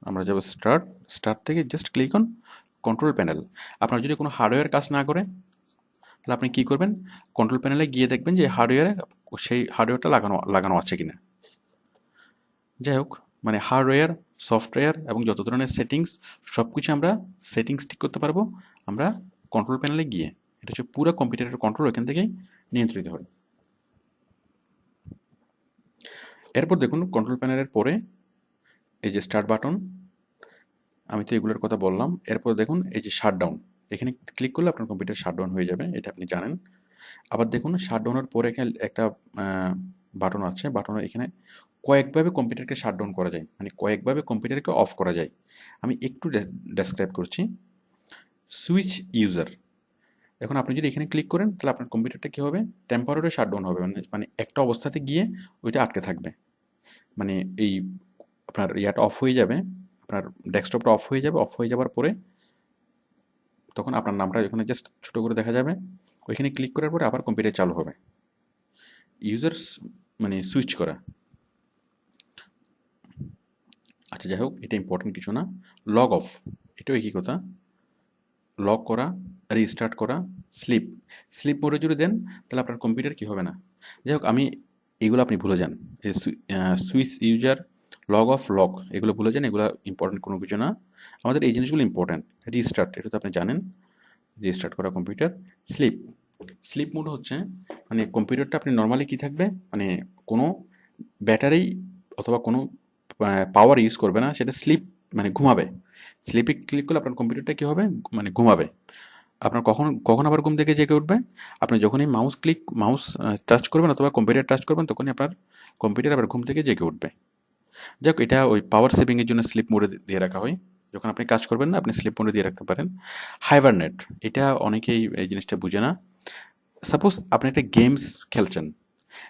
আমরা যাব, স্টার্ট থেকে just click on control panel. আপনার যদি কোনো হার্ডওয়্যার কাজ না করে, তাহলে আপনি কী করবেন, কন্ট্রোল প্যানেলে গিয়ে দেখবেন যে সেই হার্ডওয়্যারটা লাগানো আছে কিনা। যাই হোক, মানে হার্ডওয়্যার, সফটওয়্যার এবং যত ধরনের সেটিংস, সব কিছু আমরা সেটিংস ঠিক করতে পারবো আমরা কন্ট্রোল প্যানেলে গিয়ে। এটা হচ্ছে পুরো কম্পিউটারের কন্ট্রোল এখান থেকেই নিয়ন্ত্রিত হয়। এরপর দেখুন কন্ট্রোল প্যানেলের পরে এই যে স্টার্ট বাটন, আমি তো এগুলোর কথা বললাম। এরপর দেখুন এই যে শাটডাউন, এখানে ক্লিক করলে আপনার কম্পিউটার শাটডাউন হয়ে যাবে, এটা আপনি জানেন। আবার দেখুন শাটডাউনের পরে এখানে একটা বাটন আছে, বাটনের এখানে কয়েকভাবে কম্পিউটারকে শাটডাউন করা যায়, মানে কয়েকভাবে কম্পিউটারকে অফ করা যায়। আমি একটু ডেসক্রাইব করছি। সুইচ ইউজার, এখন আপনি যদি এখানে ক্লিক করেন তাহলে আপনার কম্পিউটারটা কী হবে, টেম্পোরারি শাটডাউন হবে, মানে একটা অবস্থাতে গিয়ে ওইটা আটকে থাকবে, মানে এই আপনার ইয়াটা অফ হয়ে যাবে, আপনার ডেস্কটপটা অফ হয়ে যাবে, অফ হয়ে যাওয়ার পরে তখন আপনার নামটা এখানে জাস্ট ছোটো করে দেখা যাবে, ওইখানে ক্লিক করার পরে আবার কম্পিউটার চালু হবে। ইউজার্স মানে সুইচ করা, আচ্ছা যাই হোক এটা ইম্পর্টেন্ট কিছু না। লগ অফ, এটাও একই কথা, লক করা, রিস্টার্ট করা, স্লিপ মোডে যদি দেন তাহলে আপনার কম্পিউটার কী হবে না। যাই হোক এগুলো আপনি ভুলে যান, switch user, log of log এগুলো ভুলে যান, এগুলো ইম্পর্টেন্ট কোনো কিছু না। আমাদের এই জিনিসগুলো ইম্পর্টেন্ট। রিস্টার্ট, এটা তো আপনি জানেন, রিস্টার্ট করা কম্পিউটার। স্লিপ, স্লিপ মোড হচ্ছে মানে কম্পিউটারটা আপনি নর্মালি কি থাকবে, মানে কোনো ব্যাটারি অথবা কোনো পাওয়ার ইউজ করবে না, সেটা স্লিপ মানে ঘুমাবে। স্লিপে ক্লিক করলে আপনার কম্পিউটারটা কী হবে, মানে ঘুমাবে। আপনার কখন কখন আবার ঘুম থেকে জেগে উঠবে, আপনি যখনই মাউস টাচ করবেন অথবা কম্পিউটার টাচ করবেন, তখনই আপনার কম্পিউটার আবার ঘুম থেকে জেগে উঠবে। যাক, এটা ওই পাওয়ার সেভিংয়ের জন্য স্লিপ মোডে দিয়ে রাখা হয়। যখন আপনি কাজ করবেন না, আপনি স্লিপ মোডে দিয়ে রাখতে পারেন। হাইবারনেট, এটা অনেকেই এই জিনিসটা বুঝে না। সাপোজ আপনি একটা গেমস খেলছেন,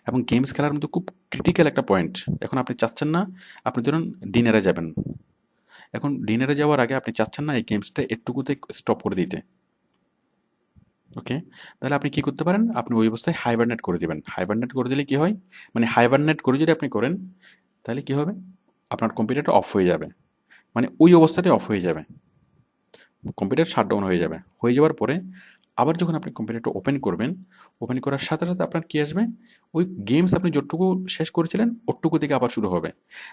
এবং গেমস খেলার মধ্যে খুব ক্রিটিক্যাল একটা পয়েন্ট, এখন আপনি চাচ্ছেন না, আপনি ধরুন ডিনারে যাবেন, এখন ডিনারে যাওয়ার আগে আপনি চাচ্ছেন না এই গেমসটা একটুকুতে স্টপ করে দিতে। ওকে, তাহলে আপনি কি করতে পারেন, আপনি ওই অবস্থায় হাইবারনেট করে দিবেন। হাইবারনেট করে দিলে কি হয়, মানে হাইবারনেট করে যদি আপনি করেন, তাহলে কি হবে, আপনার কম্পিউটারটা অফ হয়ে যাবে, মানে ওই অবস্থাটাই অফ হয়ে যাবে, কম্পিউটার শাটডাউন হয়ে যাবে। হয়ে যাওয়ার পরে আবার যখন আপনি কম্পিউটারটা ওপেন করবেন, ওপেন করার সাথে সাথে আপনার কী আসবে, ওই গেমস আপনি যতটুকু শেষ করেছিলেন ওটুকু থেকে আবার শুরু হবে।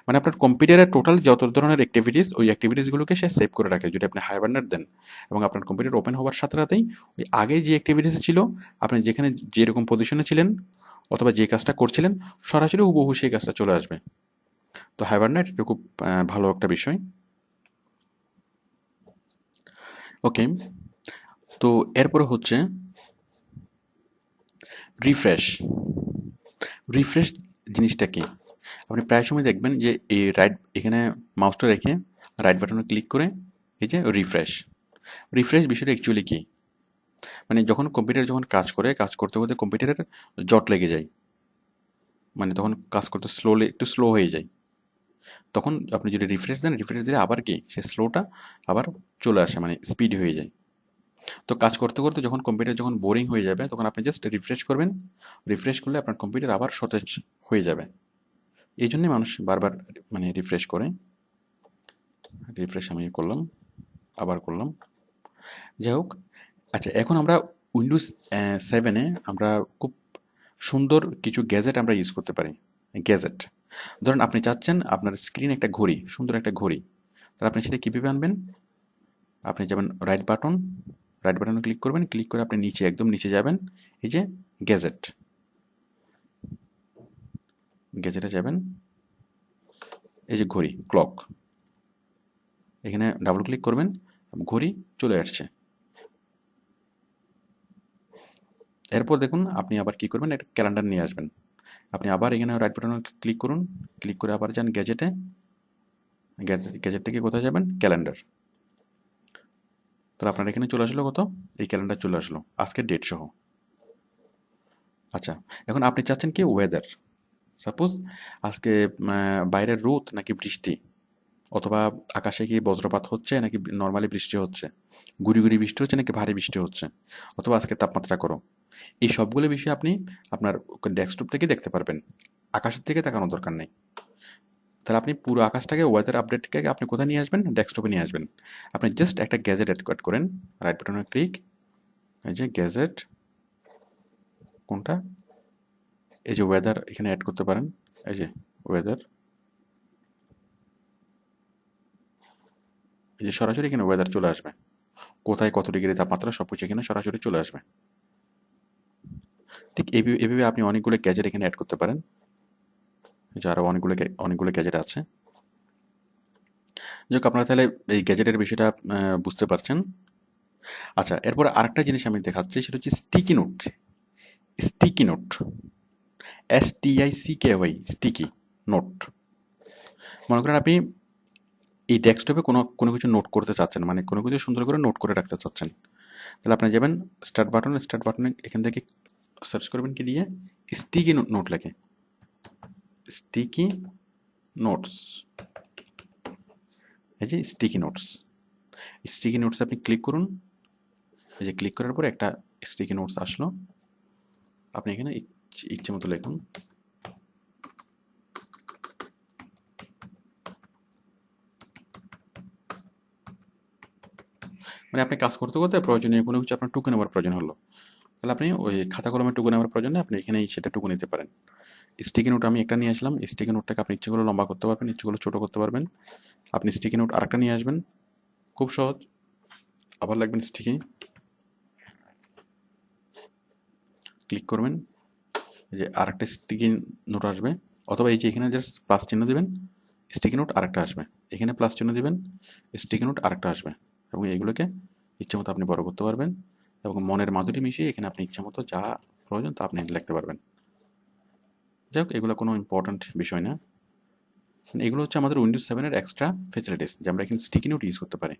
মানে আপনার কম্পিউটারের টোটাল যত ধরনের অ্যাক্টিভিটিস, ওই অ্যাক্টিভিটিসগুলোকে সে সেভ করে রাখে যদি আপনি হাইবারনেট দেন। এবং আপনার কম্পিউটার ওপেন হওয়ার সাথে সাথেই ওই আগে যে অ্যাক্টিভিটিস ছিল, আপনি যেখানে যেরকম পজিশনে ছিলেন অথবা যে কাজটা করছিলেন, সরাসরি হুবহু সেই কাজটা চলে আসবে। তো হাইবারনেট এটা খুব ভালো একটা বিষয়। ওকে, তো এরপরে হচ্ছে রিফ্রেশ। রিফ্রেশ জিনিসটা কি, আপনি প্রায় সময় দেখবেন যে এই রাইট এখানে মাউসটা রেখে রাইট বাটনে ক্লিক করে এই যে রিফ্রেশ। রিফ্রেশ বিষয়টা অ্যাকচুয়ালি কি, মানে যখন কম্পিউটার যখন কাজ করে, কাজ করতে করতে কম্পিউটারের জট লেগে যায়, মানে তখন কাজ করতে একটু স্লো হয়ে যায়, তখন আপনি যদি রিফ্রেশ দেন, রিফ্রেশ দিলে আবার কি সে স্লোটা আবার চলে আসে, মানে স্পিড হয়ে যায়। তো কাজ করতে করতে যখন কম্পিউটার যখন বোরিং হয়ে যাবে, তখন আপনি জাস্ট রিফ্রেশ করবেন। রিফ্রেশ করলে আপনার কম্পিউটার আবার সতেজ হয়ে যাবে। এই জন্যে মানুষ বারবার মানে রিফ্রেশ করে। রিফ্রেশ আমি করলাম, আবার করলাম, যাই হোক। আচ্ছা, এখন আমরা উইন্ডোজ 7-এ আমরা খুব সুন্দর কিছু গ্যাজেট আমরা ইউজ করতে পারি। গ্যাজেট, ধরুন আপনি চাচ্ছেন আপনার স্ক্রিন একটা ঘড়ি, সুন্দর একটা ঘড়ি, তাহলে আপনি সেটা কীভাবে আনবেন, আপনি যাবেন রাইট বাটন, রাইট বাটনে ক্লিক করবেন, ক্লিক করে আপনি নিচে একদম নিচে যাবেন, এই যে গ্যাজেট, গ্যাজেটে যাবেন, এই যে ঘড়ি ক্লক, এখানে ডাবল ক্লিক করবেন, ঘড়ি চলে আসছে। এরপর দেখুন আপনি আবার কি করবেন, একটা ক্যালেন্ডার নিয়ে আসবেন। আপনি আবার এখানে রাইট বাটনে ক্লিক করুন, ক্লিক করে আবার যান গ্যাজেটে, গ্যাজেট থেকে কোথায় যাবেন, ক্যালেন্ডার। তাহলে আপনার এখানে চলে আসলো কত, এই ক্যালেন্ডার চলে আসলো আজকের ডেট সহ। আচ্ছা, এখন আপনি চাচ্ছেন কি ওয়েদার, সাপোজ আজকে বাইরের রোদ নাকি বৃষ্টি, অথবা আকাশে কি বজ্রপাত হচ্ছে নাকি নর্মালি বৃষ্টি হচ্ছে, গুড়ি গুড়ি বৃষ্টি হচ্ছে নাকি ভারী বৃষ্টি হচ্ছে, অথবা আজকে তাপমাত্রা করো, এই সবগুলো বিষয় আপনি আপনার ডেস্কটপ থেকে দেখতে পারবেন, আকাশের দিকে তাকানোর দরকার নেই। তাহলে আপনি পুরো আকাশটাকে ওয়েদার আপডেটকে আপনি কোথায় নিয়ে আসবেন, ডেস্কটপে নিয়ে আসবেন। আপনি জাস্ট একটা গ্যাজেট অ্যাড করেন, রাইট বাটনে ক্লিক, এই যে গ্যাজেট, কোনটা, এই যে ওয়েদার এখানে অ্যাড করতে পারেন, এই যে ওয়েদার, এই যে সরাসরি এখানে ওয়েদার চলে আসবে, কোথায় কত ডিগ্রি তাপমাত্রা সব কিছু এখানে সরাসরি চলে আসবে। ঠিক এইভাবে আপনি অনেকগুলো গ্যাজেট এখানে অ্যাড করতে পারেন, যে আরও অনেকগুলো গ্যাজেট আছে। যাক, আপনারা তাহলে এই গ্যাজেটের বিষয়টা বুঝতে পারছেন। আচ্ছা, এরপরে আরেকটা জিনিস আমি দেখাচ্ছি, সেটা হচ্ছে sticky note. Sticky note, STICKY, sticky note. মনে করেন আপনি এই ডেস্কটপে কোনো কোনো কিছু নোট করতে চাচ্ছেন, মানে কোনো কিছু সুন্দর করে নোট করে রাখতে চাচ্ছেন, তাহলে আপনি যাবেন স্টার্ট বাটনে এখান থেকে সার্চ করবেন কি দিয়ে, স্টিকি নোট লেখে, স্টিকি নোটস, এই যে স্টিকি নোটস। স্টিকি নোটস আপনি ক্লিক করুন, এই যে ক্লিক করার পরে একটা স্টিকি নোটস আসলো, আপনি এখানে ইচ্ছে মতো লিখুন। মানে আপনি কাজ করতে করতে প্রয়োজনীয় কোনো কিছু আপনার টুকে নেওয়ার প্রয়োজন হলো, তাহলে আপনি ওই খাতা কলমের টুকু নেওয়ার প্রয়োজন নেই, আপনি এখানেই সেটা টুকু নিতে পারেন। স্টিকি নোট আমি একটা নিয়ে আসলাম, স্টিকি নোটটাকে আপনি ইচ্ছেগুলো লম্বা করতে পারবেন, ইচ্ছেগুলো ছোটো করতে পারবেন। আপনি স্টিকি নোট আরেকটা নিয়ে আসবেন, খুব সহজ। আবার লাগবেন স্টিকি, ক্লিক করবেন, এই যে আরেকটা স্টিকি নোট আসবে, অথবা এই যে এখানে জাস্ট প্লাস চিহ্ন দিবেন, স্টিকি নোট আরেকটা আসবে, এখানে প্লাস চিহ্ন দিবেন, স্টিকি নোট আরেকটা আসবে, এবং এগুলোকে ইচ্ছে মতো আপনি বড় করতে পারবেন, এবং মনের মাধুরী মিশিয়ে এখানে আপনি ইচ্ছে মতো যা প্রয়োজন তা আপনি লিখতে পারবেন। যাই হোক, এগুলো কোনো ইম্পর্ট্যান্ট বিষয় না। এগুলো হচ্ছে আমাদের উইন্ডোজ 7-এর এক্সট্রা ফেসিলিটিস, যে আমরা এখানে স্টিকি নোট ইউজ করতে পারি।